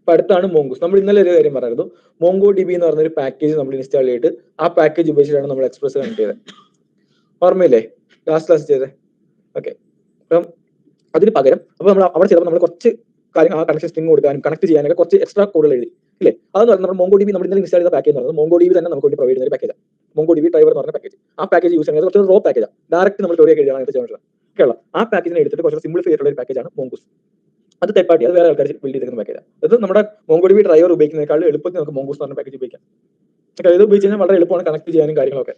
അപ്പൊ അടുത്താണ് മോങ്കൂസ്. നമ്മൾ ഇന്നലെ ഒരു കാര്യം പറയായിരുന്നു, മോങ്കോ DB എന്ന് പറഞ്ഞൊരു പാക്കേജ് നമ്മൾ ഇൻസ്റ്റാൾ ചെയ്തിട്ട് ആ പാക്കേജ് ഉപയോഗിച്ചിട്ടാണ് നമ്മൾ എക്സ്പ്രസ് കണക്ട് ചെയ്തത്. ഓർമ്മയില്ലേ? ലാസ്റ്റ് ക്ലാസ് ചെയ്തത്. ഓക്കെ. അപ്പം അതിന് പകരം അപ്പൊ നമ്മൾ അവിടെ ചെയ്തപ്പോൾ നമ്മൾ കുറച്ച് കാര്യം ആ കണക്ഷൻ സ്ട്രിംഗ് കൊടുക്കാനും കണക്ട് ചെയ്യാനൊക്കെ കുറച്ച് എക്സ്ട്രാ കോഡുകൾ എഴുതി ഇല്ലേ? അതെന്ന് പറഞ്ഞാൽ നമ്മൾ മോങ്കോ DB നമ്മൾ ഇന്നലെ ഇൻസ്റ്റാൾ ചെയ്ത പാക്കേജ് എന്ന് പറയുന്നത് മോങ്കോ DB തന്നെ നമുക്ക് വേണ്ടി പ്രൊവൈഡ് ചെയ്യുന്ന ഒരു പാക്കേജാണ്. മോങ്കോ DB ഡ്രൈവർ എന്ന് പറഞ്ഞ പാക്കേജ്. ആ പാക്കേജ് യൂസ് ചെയ്യുന്നത് കുറച്ച് റോ പാക്കേജാണ്. ഡയറക്റ്റ് നമ്മൾ ക്വറി എഴുതിയാണ് ഇത് ചെയ്യുന്നത്. ഓക്കെയുള്ള ആ പാക്കേജിനെ എടുത്തിട്ട് കുറച്ച് സിംപ്ലിഫൈ ചെയ്തിട്ടുള്ള ഒരു പാക്കേജാണ് മോങ്കൂസ്. അത് തേർഡ് പാർട്ടി, അത് വേറെ ആൾക്കാർ ബിൽഡ് ചെയ്തിരിക്കുന്ന പാക്കേജാണ്. അത് നമ്മുടെ മോങ്കോ DB ഡ്രൈവർ ഉപയോഗിക്കുന്നതിനേക്കാൾ എളുപ്പത്തിൽ നമുക്ക് മോങ്കൂസ് എന്ന് പറഞ്ഞ പാക്കേജ് ഉപയോഗിക്കാം. ഓക്കെ, ഇത് ഉപയോഗിച്ച് കഴിഞ്ഞാൽ വളരെ എളുപ്പമാണ് കണക്ട് ചെയ്യാനും കാര്യങ്ങളൊക്കെ.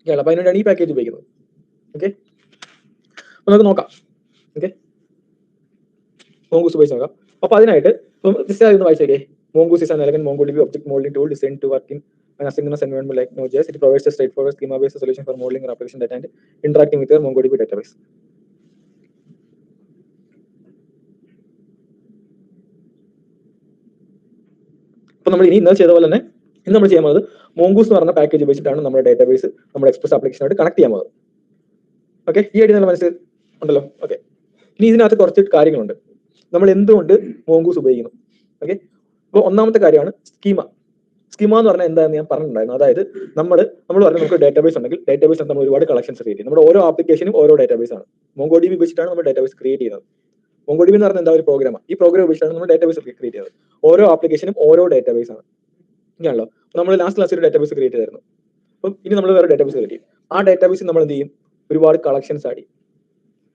ഓക്കെയുള്ള അപ്പൊ അതിനാണ് ഈ പാക്കേജ് ഉപയോഗിക്കുന്നത്. ഓക്കെ, അപ്പൊ നമുക്ക് നോക്കാം. ഓക്കെ, മോങ്കൂസ് ഉപയോഗിച്ച് നോക്കാം. അപ്പൊ അതിനായിട്ട് ഒന്ന് വായിച്ചേക്കേ. Mongoose is an elegant MongoDB object modeling tool designed to work in an asynchronous environment like Node.js. It provides a straightforward schema-based solution for modeling your application data and interacting with your MongoDB database. അപ്പോൾ നമ്മൾ ഇന്നലെ ചെയ്ത പോലെ തന്നെ ഇന്ന് നമ്മൾ ചെയ്യാൻ പോകുന്നത് മോങ്കൂസ് എന്ന് പറഞ്ഞ പാക്കേജ് ഉപയോഗിച്ചിട്ടാണ് നമ്മുടെ ഡേറ്റാബേസ് നമ്മുടെ എക്സ്പ്രസ് ആപ്ലിക്കേഷനായിട്ട് കണക്ട് ചെയ്യാൻ പോകുന്നത്. ഓക്കെ, ഈ ഐഡിയ നല്ല മനസ്സിൽ ഉണ്ടല്ലോ. ഓക്കെ, ഇനി ഇതിനകത്ത് കുറച്ച് കാര്യങ്ങളുണ്ട്. നമ്മൾ എന്തുകൊണ്ട് മോങ്കൂസ് ഉപയോഗിക്കുന്നു? ഓക്കെ, അപ്പോൾ ഒന്നാമത്തെ കാര്യമാണ് സ്കീമ. സ്കീമ എന്ന് പറഞ്ഞാൽ എന്താണെന്ന് ഞാൻ പറഞ്ഞിട്ടുണ്ടായിരുന്നു. അതായത് നമ്മൾ പറഞ്ഞ നമുക്ക് ഡേറ്റാബേസ് ഉണ്ടെങ്കിൽ ഡേറ്റാബേസ് നമ്മൾ ഒരുപാട് കളക്ഷൻസ് ക്രിയേറ്റ് ചെയ്യും. നമ്മുടെ ഓരോ ആപ്ലിക്കേഷനും ഓരോ ഡേറ്റാബേസ് ആണ്. മോങ്കോ DB ഉപയോഗിച്ചിട്ടാണ് നമ്മൾ ഡേറ്റാബേസ് ക്രിയേറ്റ് ചെയ്യുന്നത്. മോങ്കോ DB എന്ന് പറഞ്ഞാൽ എന്താ ഒരു പ്രോഗ്രാമാണ്. ഈ പ്രോഗ്രാം ഉപയോഗിച്ചാണ് നമ്മൾ ഡേറ്റാബേസ് ക്രിയേറ്റ് ചെയ്യുന്നത്. ഓരോ ആപ്ലിക്കേഷനും ഓരോ ഡേറ്റാബേസ് ആണ്. ഇങ്ങനെയാണല്ലോ. നമ്മൾ ലാസ്റ്റ് ക്ലാസ്സിൽ ഒരു ഡേറ്റാബേസ് ക്രിയേറ്റ് ചെയ്തായിരുന്നു. അപ്പം ഇനി നമ്മൾ വേറെ ഡേറ്റാബേസ് ക്രിയേറ്റ് ചെയ്യും. ആ ഡേറ്റാബേസിൽ നമ്മൾ എന്ത് ചെയ്യും? ഒരുപാട് കളക്ഷൻസ് ആഡ് ചെയ്യും.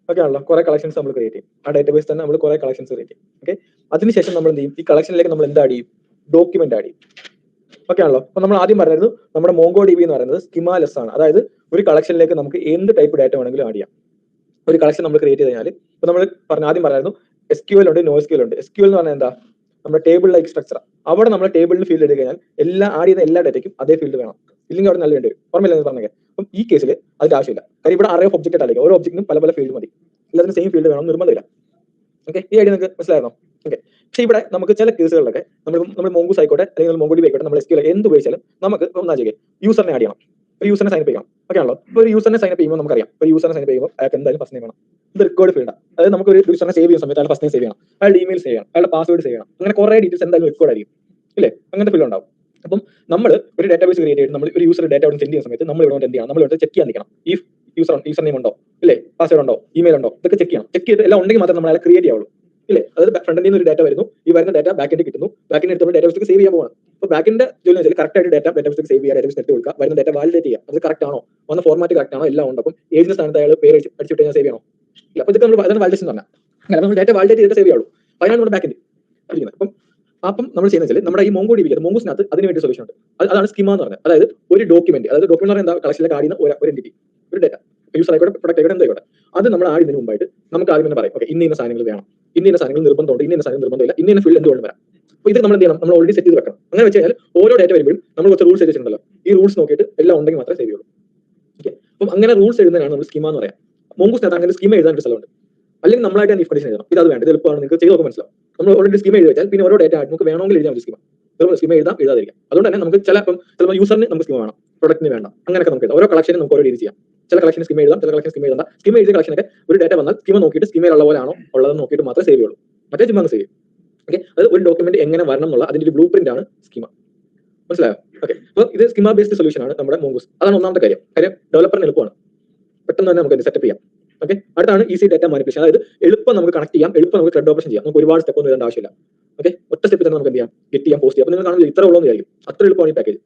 ഓക്കെ ആണല്ലോ, കുറെ കളക്ഷൻസ് നമ്മൾ ക്രിയേറ്റ് ചെയ്യും. ആ ഡേറ്റാബേസ് തന്നെ നമ്മൾ കുറെ കളക്ഷൻസ് ക്രിയേറ്റ് ചെയ്യും. ഓക്കെ, അതിനുശേഷം നമ്മൾ എന്ത് ചെയ്യും? ഈ കളക്ഷനിലേക്ക് നമ്മൾ എന്ത് ആഡ് ചെയ്യും? ഡോക്യുമെന്റ് ആഡ് ചെയ്യും. ഓക്കെ ആണല്ലോ. അപ്പൊ നമ്മൾ ആദ്യം പറയുന്നത് നമ്മുടെ മോങ്കോ DB എന്ന് പറയുന്നത് സ്കിമാലെസ് ആണ്. അതായത് ഒരു കളക്ഷനിലേക്ക് നമുക്ക് എന്ത് ടൈപ്പ് ഡാറ്റ വേണമെങ്കിലും ആഡ് ചെയ്യാം. ഒരു കളക്ഷൻ നമ്മൾ ക്രിയേറ്റ് ചെയ്ത് കഴിഞ്ഞാൽ ഇപ്പൊ നമ്മൾ ആദ്യം പറയായിരുന്നു SQL ഉണ്ട്, NoSQL ഉണ്ട്. SQL എന്ന് പറഞ്ഞാൽ എന്താ? നമ്മുടെ ടേബിൾ ലൈക്ക് സ്ട്രക്ചർ. അവിടെ നമ്മൾ ടേബിളിൽ ഫീൽഡ് എടുത്ത് കഴിഞ്ഞാൽ ആഡ് ചെയ്യുന്ന എല്ലാ ഡേറ്റയ്ക്കും അതേ ഫീൽഡ് വേണം. ഇല്ലെങ്കിൽ അവിടെ നല്ല വേണ്ടി വരും. ഓർമ്മയില്ലെന്ന് പറഞ്ഞത്. അപ്പം ഈ കേസിൽ അതിന്റെ ആവശ്യമില്ല. കാര്യം ഇവിടെ അറേ ഓഫ് ഒബ്ജക്റ്റ് ആയിരിക്കും. ഓരോ ഒബ്ജക്റ്റിനും പല പല ഫീൽഡ് മതി. എല്ലാത്തിനും സെയിം ഫീൽഡ് വേണം നിർബന്ധമില്ല. ഓക്കെ, ഈ ഐഡിയ നിങ്ങൾക്ക് മനസ്സിലായിരുന്നോ? ഓക്കെ, പക്ഷേ ഇവിടെ നമുക്ക് ചില കേസുകളിലൊക്കെ നമ്മൾ മോങ്കൂസ് ആയിക്കോട്ടെ അല്ലെങ്കിൽ മോങ്കോ DB ആയിക്കോട്ടെ നമ്മൾ SQL എന്ത് ഉപയോഗിച്ചാലും നമുക്ക് ഒന്നാ ചെയ്യുക യൂസറിനെ ആഡ് ചെയ്യണം. ഒരു യൂസറിനെ സൈൻ അപ്പ് ചെയ്യണം. ഓക്കെ ആണല്ലോ. ഇപ്പോൾ ഒരു യൂസറിനെ സൈൻ അപ്പ് ചെയ്യുമ്പോൾ നമുക്കറിയാം ഒരു യൂസറിനെ സൈൻ അപ്പ് ചെയ്യുമ്പോൾ അയാൾക്ക് എന്തായാലും ഫസ്റ്റ് നെയിം വേണം. ഇത് റെക്കോർഡ് ഫീൽഡാണ്. അതായത് നമുക്ക് ഒരു യൂസറിനെ സേവ് ചെയ്യുന്ന സമയത്ത് അയാൾ ഫസ്റ്റ് നെയിം സേവ് ചെയ്യണം, അയാളുടെ ഇമെയിൽ സേവ് ചെയ്യണം, അയാളുടെ പാസ്വേഡ് സേവ് ചെയ്യണം. അങ്ങനെ കുറെ ഡീറ്റെയിൽസ് എന്തായാലും റെക്കോർഡ് ആയിരിക്കും ഇല്ലേ? അങ്ങനത്തെ ഫീൽഡ് ഉണ്ടാവും. അപ്പം നമ്മൾ ഒരു ഡേറ്റാബേസ് ക്രിയേറ്റ് ചെയ്തിട്ട് നമ്മൾ ഒരു യൂസർ ഡേറ്റ അവിടെ സെൻഡ് ചെയ്യുന്ന സമയത്ത് നമ്മൾ ഇവിടെ എന്ത് ചെയ്യണം? നമ്മൾ ഇവിടെ ചെക്ക് ചെയ്യാൻ നിൽക്കണം. ഈ യൂസർ നെയിം ഉണ്ടോ ഇല്ലേ, പാസ്വേഡ് ഉണ്ടോ, ഇമെയിൽ ഉണ്ടോ, ഇതൊക്കെ ചെക്ക് ചെയ്യണം. ചെക്ക് ചെയ്ത് എല്ലാം ഉണ്ടെങ്കിൽ മാത്രമേ നമ്മൾ അയാളെ ക്രിയേറ്റ് ചെയ്യാവുള്ളൂ ഇല്ലേ? അതായത് ഫ്രണ്ടിൽ നിന്ന് ഒരു ഡാറ്റ വരുന്നു, ഈ വരുന്ന ഡാറ്റ ബാക്കിൽ കിട്ടുന്നു, ബാക്കിൽ എടുത്ത് ഡേറ്റാബേസിലേക്ക് സേവ് ചെയ്യാൻ പോകണം. അപ്പോൾ ബാക്കിന്റെ ജോലി വെച്ചാൽ കറക്റ്റ് ആയിട്ട് ഡേറ്റാബേസിലേക്ക് സേവ് ചെയ്യുക, ഡേറ്റാബേസ് നെറ്റ് കൊടുക്കുക, വരുന്ന ഡാറ്റ വാലിഡേറ്റ് ചെയ്യുക, അത് കറക്റ്റ് ആണോ, വന്ന ഫോർമാറ്റ് കറക്റ്റ് ആണോ, എല്ലാം ഉണ്ട്. അപ്പം ഏജിന്റെ സ്ഥാനത്ത് അയാൾ പേര് അടിച്ചിട്ട് ഞാൻ സേവ് ചെയ്യണോ ഇല്ല. അപ്പോൾ ഇതൊക്കെ നമ്മൾ അതാണ് വാലിഡേഷൻ എന്ന് പറഞ്ഞാൽ. അങ്ങനെ നമ്മൾ ഡാറ്റ വാലിഡേറ്റ് ചെയ്തിട്ട് സേവ് ചെയ്യുള്ളൂ. അതിനാണ് നമ്മുടെ ബാക്കിൽ പഠിക്കുന്നത്. അപ്പം നമ്മൾ ചെയ്യുന്നത് വെച്ചാൽ നമ്മുടെ ഈ മോങ്കോ DB മോങ്കൂസിനകത്ത് അതിന് വേണ്ടി സൊല്യൂഷൻ ഉണ്ട്. അതാണ് സ്കീമ എന്ന് പറഞ്ഞത്. അതായത് ഒരു ഡോക്യുമെന്റ്, അതായത് ഡോക്യുമെന്റ് എന്ന് പറഞ്ഞാൽ എന്താ? കളക്ഷനിലേക്ക് ആഡ് ചെയ്യുന്ന ഒരു എൻറ്റിറ്റി, ഒരു ഡാറ്റ, യൂസർ ആയിക്കോട്ടെ, പ്രൊഡക്റ്റ് ആയിക്കോട്ടെ, എന്തായിക്കോട്ടെ, അത് നമ്മൾ ആഡ് ചെയ്യുന്നതിന് മുമ്പായിട്ട് നമുക്ക് ആദ്യം തന്നെ പറയാം ഓക്കെ ഇന്ന സാധനങ്ങൾ വേണം, ഇന്ന സാധനങ്ങൾ നിർബന്ധമുണ്ട്, ഇന്ന സാധനം നിർബന്ധമില്ല, ഇന്ന ഫീൽഡ് എന്തുകൊണ്ട് വരാം. അപ്പോൾ ഇത് നമ്മൾ എന്ത് ചെയ്യണം? നമ്മൾ ഓൾറെഡി സെറ്റ് ചെയ്ത് വെക്കണം. അങ്ങനെ വെച്ച് കഴിഞ്ഞാൽ ഓരോ ഡാറ്റ വരുമ്പോഴും നമ്മൾ കുറച്ച് റൂൾസ് എഴുതിയിട്ടുണ്ടല്ലോ, ഈ റൂൾസ് നോക്കിയിട്ട് എല്ലാം ഉണ്ടെങ്കിൽ മാത്രമേ സേവ് ചെയ്യുള്ളൂ. ഓക്കെ, അപ്പം അങ്ങനെ റൂൾസ് എഴുതുന്നതാണ് നമ്മൾ സ്കീമ എന്ന് പറയാം. മോങ്കൂസിനകത്ത് അങ്ങനെ സ്കീമ എഴുതാൻ ഒരു സ്ഥലമുണ്ട്. അല്ലെങ്കിൽ നമ്മളായിട്ട് ഇഫ് കണ്ടീഷൻ എഴുതണം. ഇത് വേണ്ട, ഇത് എളുപ്പമാണ്, നിങ്ങൾക്ക് ചെയ്ത് നോക്കാൻ മനസ്സിലാവും. നമ്മൾ ഓൾറെഡി സ്കീമ എഴുതി വെച്ചാൽ പിന്നെ ഓരോ ഡാറ്റ നമുക്ക് വേണമെങ്കിൽ എഴുതാൻ സ്കീമ. സ്കീമ എഴുതാം, എഴുതാതിരിക്കാം. അതുകൊണ്ട് തന്നെ നമുക്ക് ചിലപ്പോൾ യൂസറിന് നമുക്ക് സ്കീമ വേണം, പ്രൊഡക്റ്റിന് വേണ്ട, അങ്ങനെയൊക്കെ നമുക്ക് എഴുതാം. ഓരോ കളക്ഷനും നമുക്ക് ഓരോ രീതി ചെയ്യാം. ചില കളക്ഷൻ സ്കീമ എഴുതാം, ചില കളക്ഷൻ സ്കീമ എഴുതാം. സ്കീമ എഴുതിയ കളക്ഷനൊക്കെ ഒരു ഡാറ്റ വന്നാൽ സ്കീമ നോക്കിയിട്ട് സ്കീമയിലുള്ള പോലെയാണോ ഉള്ളതെന്ന് നോക്കിയിട്ട് മാത്രമേ സേവ് ചെയ്യുള്ളൂ. മറ്റേ ചുമ്മാ സേവ് ചെയ്യും. ഓക്കെ, അത് ഒരു ഡോക്യുമെന്റ് എങ്ങനെ വരണം എന്നുള്ള അതിന്റെ ഒരു ബ്ലൂ പ്രിന്റ് ആണ് സ്കീമ. മനസ്സിലായോ? ഓക്കെ, അപ്പോൾ ഇത് സ്കീമ ബേസ്ഡ് സൊല്യൂഷൻ ആണ് നമ്മുടെ മോങ്കൂസ്. അതാണ് ഒന്നാമത്തെ കാര്യം. ഡെവലപ്പറിന് എളുപ്പമാണ്, പെട്ടെന്ന് തന്നെ നമുക്ക് സെറ്റപ്പ് ചെയ്യാം. ഓക്കെ, അടുത്താണ് ഈസി ഡാറ്റ മാനിപ്പുലേഷൻ. അതായത് എളുപ്പം നമുക്ക് കണക്ട് ചെയ്യാം, എളുപ്പം നമുക്ക് ത്രെഡ് ഓപ്പറേഷൻ ചെയ്യാം. നമുക്ക് ഒരുപാട് സ്റ്റെപ്പ് ഒന്നും എഴുതേണ്ട ആവശ്യമില്ല. ഓക്കെ, ഒറ്റ സ്റ്റെപ്പിൽ തന്നെ നമുക്ക് എന്ത് ചെയ്യാം? ഗെറ്റ് ചെയ്യാം, പോസ്റ്റ് ചെയ്യാം. അപ്പോൾ നിങ്ങൾ കാണുന്നത് ഇത്ര ഉള്ളൂ എന്ന് വിചാരിക്കും, അത്ര എളുപ്പമാണ് ഈ പാക്കേജ്.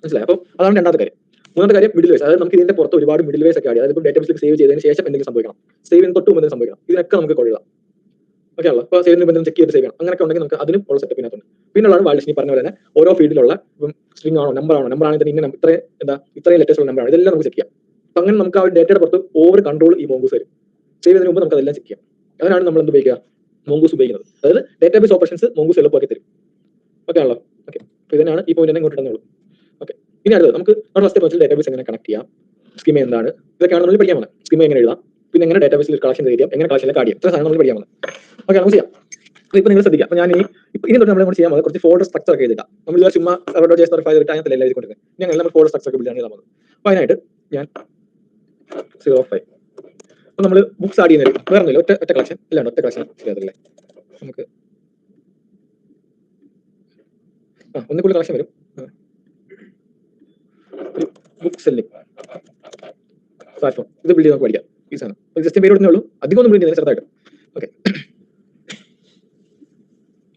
മനസ്സിലായി? അപ്പോൾ അതാണ് രണ്ടാമത്തെ കാര്യം. മൂന്നാമത്തെ കാര്യം മിഡിൽ വേസ്. അതായത് നമുക്ക് ഇതിന്റെ പുറത്ത് ഒരുപാട് മിഡിൽ വേസ് ഒക്കെ ആഡ് ചെയ്യാം. അതായത് ഡേറ്റാബേസിൽ സേവ് ചെയ്തതിന് ശേഷം എന്തെങ്കിലും സംഭവിക്കണം, സേവ് ചെയ്യുന്ന തൊട്ട് മുമ്പ് സംഭവിക്കണം, ഇതിനൊക്കെ നമുക്ക് കൊള്ളാം. ഓക്കെ ആണല്ലോ. അപ്പോൾ സേവ് ബന്ധം ചെക്ക് ചെയ്ത് സേവ് ചെയ്യണം. അങ്ങനെയൊക്കെ ഉണ്ടെങ്കിൽ നമുക്ക് അതിനും ഉള്ള സെറ്റപ്പിനകത്തുണ്ട്. പിന്നുള്ളതാണ് വാലിഡേഷൻ. ഈ പറഞ്ഞ പോലെ തന്നെ ഓരോ ഫീൽഡിലുള്ള സ്ട്രിംഗ് ആണോ, നമ്പർ ആണെങ്കിൽ തന്നെ ഇങ്ങനെ ഇത്രയും ലെറ്റേഴ്സ് ഉള്ള നമ്പറാണ്, ഇതെല്ലാം നമുക്ക് ചെക്ക് ചെയ്യാം. അപ്പം അങ്ങനെ നമുക്ക് ആ ഡേറ്റയുടെ പുറത്ത് ഓവർ കൺട്രോൾ ഈ മോങ്കൂസ് വരും. സേവ് ചെയ്യുന്നതിന് മുമ്പ് നമുക്ക് അതെല്ലാം ചെക്ക് ചെയ്യാം. അതിനാണ് നമ്മൾ എന്ത് ഉപയോഗിക്കുക? മോങ്കൂസ് ഉപയോഗിക്കുന്നത്. അതായത് ഡേറ്റാബേസ് ഓപ്പറേഷൻസ് മോങ്കൂസ് എളുപ്പമാക്കി തരും. ഓക്കെ ആണല്ലോ. ഓക്കെ, അപ്പോൾ ഇതിനാണ് ഈ പോയിന്റ് തന്നെ ഇങ്ങോട്ട് ഇടുന്നുള്ളൂ. ഓക്കെ, ഇനി അടുത്തത് നമുക്ക് നമ്മുടെ ഫസ്റ്റ് വെച്ചാൽ ഡേറ്റാബേസ് എങ്ങനെ കണക്ട് ചെയ്യാം, സ്കീമ എന്താണ്, ഇതൊക്കെയാണ് നമ്മൾ പഠിക്കാൻ പോകുന്നത്. സ്കീമ എങ്ങനെ എഴുതാം, പിന്നെ എങ്ങനെ ഡേറ്റാബേസിൽ കളക്ഷൻ ചെയ്യാം, എങ്ങനെ കളക്ഷനിലേക്ക് ആഡ് ചെയ്യാം, ഇത്ര സാധനം നമ്മൾ പഠിക്കാൻ പോകുന്നത്. ഓക്കെ, നമുക്ക് ചെയ്യാം. അപ്പോൾ ഇപ്പോൾ നിങ്ങൾ ശ്രദ്ധിക്കാം. അപ്പോൾ ഞാൻ ഇനി തൊട്ട് നമ്മൾ ചെയ്യാൻ പോകുന്നത് കുറച്ച് ഫോൾഡർ സ്ട്രക്ചർ ഒക്കെ എഴുതാം. നമ്മൾ ചുമ്മാ JS ഫയൽ അതിനകത്തല്ല എല്ലാം എഴുതിക്കൊണ്ടിരുന്നത്. ഞങ്ങൾ എല്ലാം ഫോൾഡർ സ്ട്രക്ചർ ഒക്കെ ബിൽഡ് ചെയ്യാൻ പോകുന്നത്. അപ്പോൾ അതിനായിട്ട് ഞാൻ 05 അപ്പോൾ നമ്മൾ ബുക്സ് ആഡ് ചെയ്യുന്നത് വേറെ ഒന്നുമില്ല, ഒറ്റ കളക്ഷൻ എല്ലാം ഒറ്റ കളക്ഷൻ ചെയ്യാറില്ലേ. നമുക്ക് ഒന്നിക്കുള്ളിൽ കണക്ഷൻ വരും. ബുക്ക് സെല്ലിംഗ് പ്ലാറ്റ്ഫോം ഇത് ബിൽഡ് ചെയ്ത് നമുക്ക് പഠിക്കാം. ഈ സാധനം ജസ്റ്റ് പേര് കൊടുത്തേ ഉള്ളൂ, അധികം ഒന്നും ബിൽഡ് ചെയ്യുന്നത് ചെറുതായിട്ട്. ഓക്കെ,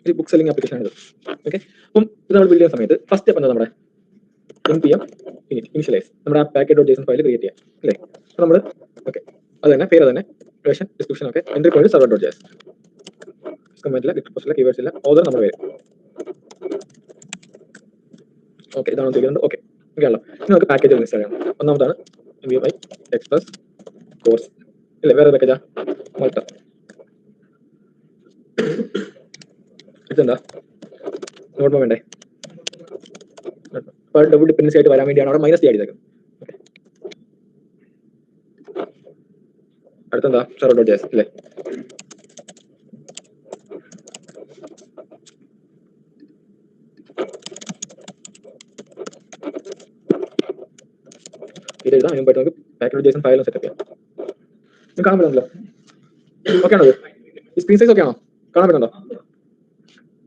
ഒരു ബുക്ക് സെല്ലിംഗ് ആപ്ലിക്കേഷൻ ആണ് ഇത്. ഓക്കെ, അപ്പം ഇത് നമ്മൾ ബിൽഡ് ചെയ്യുന്ന സമയത്ത് ഫസ്റ്റ് സ്റ്റെപ്പ് എന്താ, നമ്മുടെ npm ഇനിഷ്യലൈസ് നമ്മുടെ ആ package.json ഫയൽ ക്രിയേറ്റ് ചെയ്യാം അല്ലേ. അപ്പോൾ നമ്മൾ ഓക്കെ അത് തന്നെ പേര് തന്നെ വേർഷൻ ഡിസ്ക്രിപ്ഷൻ ഒക്കെ എൻട്രി പോയിന്റ് server.js കമന്റ് ഇല്ല, ലിസ്റ്റ് പോസ്റ്റ് ഇല്ല, കീവേഡ്സ് ഇല്ല, ഓർഡർ നമ്മുടെ പേര്. ഓക്കെ, ഇതാണ് ചെയ്യുന്നത്. ഓക്കെ ഓക്കെയാണല്ലോ. ഇനി നമുക്ക് പാക്കേജ് ഇൻസ്റ്റാൾ ചെയ്യണം. ഒന്നാമതാണ് npm എക്സ്പ്രസ് കോഴ്സ് ഇല്ലേ, വേറെ പാക്കേജാ മൾട്ട. ഇതെന്താ നോട്ട് വേണ്ടേ, ഡബിൾ ഡിപ്പെൻഡൻസി ആയിട്ട് വരാൻ വേണ്ടിയാണ് അവിടെ മൈനസ് ചെയ്തേക്കുന്നത്. അടുത്തെന്താ server.js അല്ലേ. ഇത് എഴുതാം, അതിന് പറ്റും നമുക്ക് package.json ഫയലും സെറ്റപ്പ് ചെയ്യാം. നിങ്ങൾക്ക് കാണാൻ പറ്റുന്നല്ലോ. ഓക്കെ ആണോ? ഈ സ്ക്രീൻ സൈസ് ഓക്കെ ആണോ? കാണാൻ പറ്റുന്നുണ്ടോ?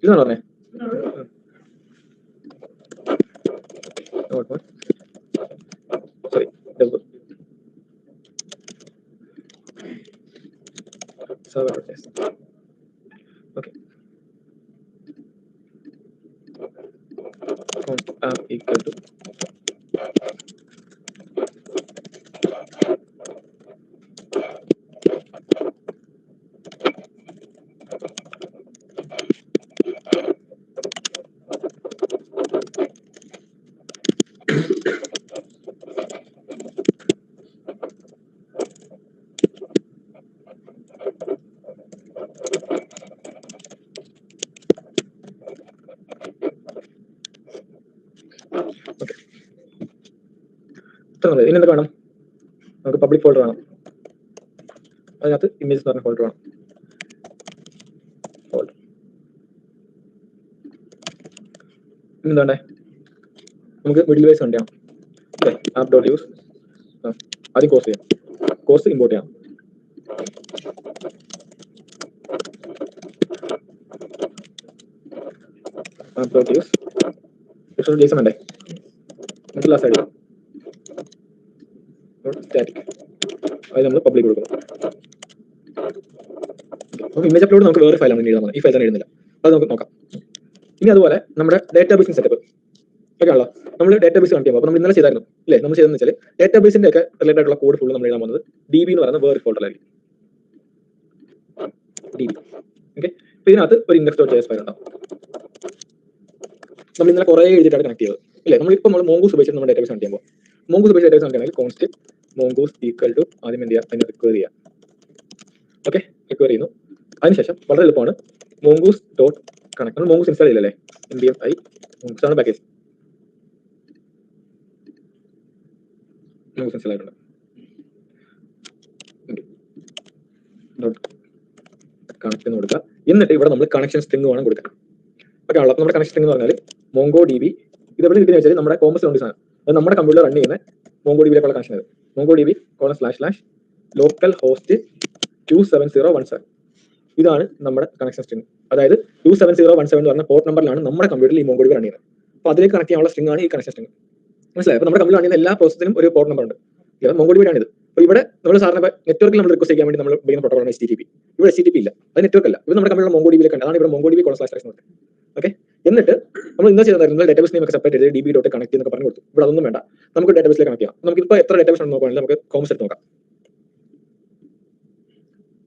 ഇതാണോ പറഞ്ഞേ? Sorry, server.js. Okay, app equal to ഇനി എന്തൊക്കെ വേണം, നമുക്ക് പബ്ലിക് ഫോൾഡർ വേണം, അതിനകത്ത് ഇമേജ് പറഞ്ഞ ഫോൾഡർ വേണം. ഫോൾഡർ എന്താണ്, നമുക്ക് മിഡിൽ വേസ് കണ്ടാം അല്ലേ. app.use ആദ്യം കോഴ്സ് ചെയ്യാം, കോഴ്സ് ഇമ്പോർട്ട് ചെയ്യാം. app.use JSON വേണ്ടേ, മറ്റുള്ള സൈഡ് സ്റ്റാറ്റിക്, അത് നമ്മൾ പബ്ലിക് കൊടുക്കണം. നമുക്ക് ഇമേജ് അപ്ലോഡ് നമുക്ക് വേറെ ഫയലാണ് എഴുതാൻ പോകുന്നത്, ഈ ഫയൽ തന്നെ എഴുതുന്നില്ല, അത് നമുക്ക് നോക്കാം. ഇനി അതുപോലെ നമ്മുടെ ഡേറ്റാബേസിന്റെ സെറ്റപ്പ് ഒക്കെ ആണല്ലോ. നമ്മൾ ഡേറ്റാബേസ് കണക്ട് ചെയ്യുമ്പോൾ നമ്മൾ ഇന്നലെ ചെയ്തായിരുന്നു അല്ലേ. നമ്മൾ ചെയ്തെന്ന് വെച്ചാൽ ഡേറ്റാബേസിന്റെ ഒക്കെ റിലേറ്റഡ് ആയിട്ടുള്ള കോഡ് ഫുൾ നമ്മൾ എഴുതാൻ പോകുന്നത് DB എന്ന് പറയുന്ന വേറെ ഫോൾഡറിലായിരിക്കും. DB ഓക്കെ, ഇതിനകത്ത് ഒരു index.js ഫയൽ ഉണ്ടാവും. നമ്മൾ ഇന്നലെ കുറേ എഴുതിയിട്ടാണ് കണക്ട് ചെയ്തത് ഇല്ലേ. നമ്മളിപ്പോൾ നമ്മൾ മോങ്കൂസ് ഉപയോഗിച്ച് നമ്മുടെ ഡേറ്റാബേസ് കണക്ട് ചെയ്യുമ്പോൾ മോങ്കൂസ് ഉപയോഗിച്ച് ഡേറ്റാബേസ് കണക്ട് ചെയ്യണമെങ്കിൽ കോൺസ്റ്റ് മോങ്കൂസ് ഈക്വൽ ടു ആദ്യം എന്ത് ചെയ്യുക, അതിനെ റിക്വയർ ചെയ്യുക. ഓക്കെ, റിക്വയർ ചെയ്യുന്നു. അതിനുശേഷം വളരെ എളുപ്പമാണ് മോങ്കൂസ് ഡോട്ട് കണക്ട്. നമ്മൾ മോങ്കൂസ് ഇൻസ്റ്റാൾ ചെയ്യില്ലല്ലേ, npm മോങ്കൂസ് ആണ് പാക്കേജ്. മോങ്കൂസ് ഇൻസ്റ്റാൾ ആയിട്ടുണ്ട്. ഡോട്ട് കണക്ട് എന്ന് കൊടുക്കുക. എന്നിട്ട് ഇവിടെ നമ്മൾ കണക്ഷൻ സ്ട്രിംഗ് വേണം കൊടുക്കാൻ. ഓക്കെ ആണല്ലോ. നമ്മുടെ കണക്ഷൻ സ്ട്രിംഗ് എന്ന് പറഞ്ഞാൽ മോങ്കോ DB. ഇത് എവിടെ കിട്ടുന്ന വെച്ചാൽ നമ്മുടെ കോമസ് ഉണ്ട് സാധനം, അത് നമ്മുടെ കമ്പ്യൂട്ടർ റൺ ചെയ്യുന്ന മോങ്കോ DB-യിലേക്കുള്ള കണക്ഷൻ ആണ്. മോങ്കോ DB ലോക്കൽ ഹോസ്റ്റ് 27017. ഇതാണ് നമ്മുടെ കണക്ഷൻ സ്ട്രിംഗ്. അതായത് 27017 എന്ന് പറഞ്ഞ പോർട്ട് നമ്പറിലാണ് നമ്മുടെ കമ്പ്യൂട്ടറിൽ ഈ മോങ്കോ DB റൺ ചെയ്യുന്നത്. അപ്പോൾ അതിലേക്ക് കണക്ട് ചെയ്യാനുള്ള സ്ട്രിംഗ് ആണ് ഈ കണക്ഷൻ സ്ട്രിംഗ്. മനസ്സിലായി? അപ്പോൾ നമ്മുടെ കമ്പ്യൂട്ടർ റൺ ചെയ്യുന്ന എല്ലാ പ്രോസസ്സിനും ഒരു പോർട്ട് നമ്പർ ഉണ്ട്. മോങ്കോ DB ആണിത്. അപ്പോൾ ഇവിടെ നമ്മൾ സാധാരണ നെറ്റ്വർക്കിൽ നമ്മൾ റിക്വസ്റ്റ് ചെയ്യാൻ വേണ്ടി നമ്മൾ ഉപയോഗിക്കുന്ന പ്രോട്ടോകോളാണ് HTTP. ഇവിടെ HTTP ഇല്ല, അത് നെറ്റ്വർക്ക് അല്ല. ഇത് നമ്മുടെ കമ്പ്യൂട്ടറിൽ മോങ്കോ DB-യിലേക്ക് ഉണ്ട്. അതാണ് ഇവിടെ മോങ്കോ DB // ഓക്കെ. എന്നിട്ട് നമ്മൾ ഇന്ന് ചെയ്തായിരുന്നു ഡേറ്റാബേസ് നെയിം ഒക്കെ സെപ്പറേറ്റ് ചെയ്ത് DB ഡോട്ട് കണക്ട് എന്നൊക്കെ പറഞ്ഞു കൊടുത്തു. ഇവിടെ അതൊന്നും വേണ്ട, നമുക്ക് ഡേറ്റാബേസിലേക്ക് കണക്ട് ചെയ്യാം. നമുക്ക് ഇപ്പോൾ എത്ര ഡേറ്റാബേസ് ഉണ്ടെന്ന് നോക്കുകയാണെങ്കിൽ നമുക്ക് കോമസ് എടുത്ത് നോക്കാം.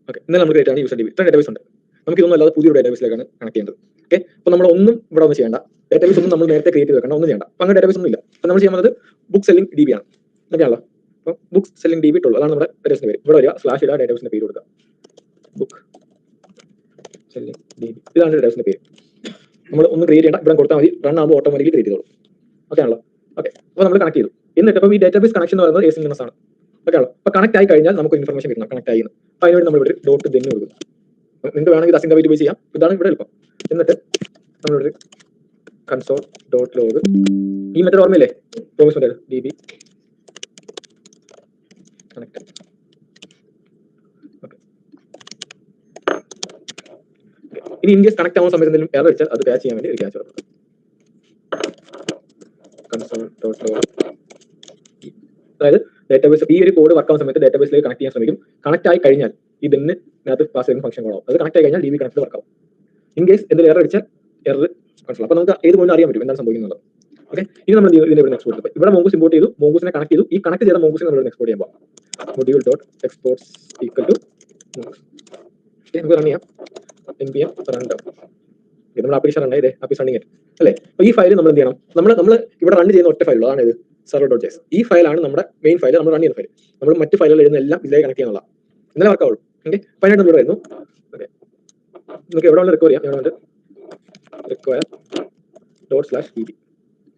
ഓക്കെ, ഇന്നലെ നമ്മൾ ക്രിയേറ്റ് ആണ് യൂസർ DB. ഇത്ര ഡേറ്റാബേസ് ഉണ്ട്. നമുക്ക് ഇതൊന്നും അല്ലാതെ പുതിയൊരു ഡേറ്റാബേസിലേക്കാണ് കണക്ട് ചെയ്യുന്നത്. ഓക്കെ, അപ്പോൾ നമ്മൾ ഒന്നും ഇവിടെ ഒന്നും ചെയ്യേണ്ട, ഡേറ്റാബേസ് ഒന്നും നമ്മൾ നേരത്തെ ക്രിയേറ്റ് ചെയ്ത് വെക്കണം, ഒന്നും ചെയ്യേണ്ട. അപ്പോൾ അങ്ങനെ ഡേറ്റാബേസ് ഒന്നും ഇല്ല. അപ്പോൾ നമ്മൾ ചെയ്യാൻ പോകുന്നത് ബുക്ക് സെല്ലിംഗ് DB ആണ്. ഓക്കെയാണല്ലോ. അപ്പോൾ ബുക്ക് സെല്ലിംഗ് DB ഇട്ടുള്ളൂ, അതാണ് നമ്മുടെ ഡേറ്റാബേസിന്റെ പേര്. ഇവിടെ വരിക / ഇടുക, ഡേറ്റാബേസിന്റെ പേര് കൊടുക്കുക, ബുക്ക് സെല്ലിംഗ് DB. ഇതാണ് ഡേറ്റാബേസിന്റെ പേര്. നമ്മൾ ഒന്ന് ക്രിയേറ്റ് ചെയ്യേണ്ട, ഇവിടെ കൊടുത്താൽ മതി, റൺ ആകുമ്പോൾ ഓട്ടോമാറ്റിക്കലി ക്രിയേറ്റ് ചെയ്തോളൂ. ഓക്കെ ആണല്ലോ. ഓക്കെ, അപ്പോൾ നമ്മൾ കണക്ട് ചെയ്തു. എന്നിട്ട് അപ്പോൾ ഈ ഡേറ്റാബേസ് കണക്ഷൻ എന്ന് പറയുന്നത് asynchronous ആണ്. ഓക്കെ ആണല്ലോ. അപ്പോൾ കണക്ട് ആയി കഴിഞ്ഞാൽ നമുക്ക് ഇൻഫർമേഷൻ കിട്ടണം കണക്ട് ആയി. അപ്പോൾ അതിനുവേണ്ടി നമ്മൾ ഇവിടെ ഡോട്ട് ദെൻ കൊടുക്കും. നിങ്ങൾക്ക് വേണമെങ്കിൽ അസിൻക് ഉപയോഗിച്ച് ചെയ്യാം, ഇതാണ് ഇവിടെ എളുപ്പം. എന്നിട്ട് നമ്മളിവിടെ കൺസോൾ ഡോട്ട് ലോഗ്, ഈ മെത്തേഡ് ഓർമ്മയില്ലേ, promise method DB connect. Okay, ഇനി ഇൻ കേസ് കണക്ട് ആവുന്ന സമയത്ത് എന്തെങ്കിലും എറർ വെച്ചാൽ അത് പാച്ച് ചെയ്യാൻ വേണ്ടി ഒരു ക്യാച്ച് കൊടുക്കും. അതായത് ഡേറ്റാബേസ് ഈ ഒരു കോഡ് വർക്ക് ആവുന്ന സമയത്ത് ഡേറ്റാബേസിലേക്ക് കണക്ട് ചെയ്യാൻ ശ്രമിക്കും. കണക്ട് ആയി കഴിഞ്ഞാൽ ഈ ബെന്നിനകത്ത് പാസ് ചെയ്യുന്ന ഫംഗ്ഷൻ ആവും. അത് കണക്ട് ആയി കഴിഞ്ഞാൽ DB കണക്ട് വർക്ക് ആവും. ഇൻ കേസ് എന്തെങ്കിലും എറർ അടിച്ചാൽ എറർ മനസ്സിലാവും. അപ്പൊ നമുക്ക് ഏത് പോലും അറിയാൻ പറ്റും എന്താണ് സംഭവിക്കുന്നത്. ഓക്കെ, ഇനി നമ്മൾ ഇതിന്റെ ഇവിടെ എക്സ്പോർട്ട് ചെയ്തു. ഇവിടെ മോങ്കൂസ് ഇമ്പോർട്ട് ചെയ്തു, മോങ്കൂസിനെ കണക്ട് ചെയ്തു. ഈ കണക്ട് ചെയ്ത മോങ്കൂസിനെ നമ്മൾ എക്സ്പോർട്ട് ചെയ്യാൻ പോകാം. Module dot exports equal to നമുക്ക് റൺ ചെയ്യാം. npm run നമ്മൾ ആപ്ലിക്കേഷൻ റൺ ചെയ്തേ ആപ്ലിക്കേഷൻ റണ്ണിങ് അല്ലേ. അപ്പൊ ഈ ഫയൽ നമ്മൾ എന്ത് ചെയ്യണം, നമ്മൾ ഇവിടെ റൺ ചെയ്യുന്ന ഒറ്റ ഫയലുള്ളൂ, അതാണ് ഇത് server.js. ഈ ഫയലാണ് നമ്മുടെ മെയിൻ ഫയൽ, നമ്മൾ റൺ ചെയ്യുന്ന ഫയൽ. നമ്മൾ മറ്റ് ഫയലുകൾ എഴുതുന്ന എല്ലാം ഇതിലേക്ക് കണക്ട് ചെയ്യാനുള്ള ഇന്നലെ വർക്ക് ആവുള്ളൂ. ഓക്കെ, ഫൈനായിട്ട് ഇവിടെ വരുന്നു. ഓക്കെ, നമുക്ക് എവിടെ റിക്കവർ ചെയ്യാം, എവിടെ require dot slash db.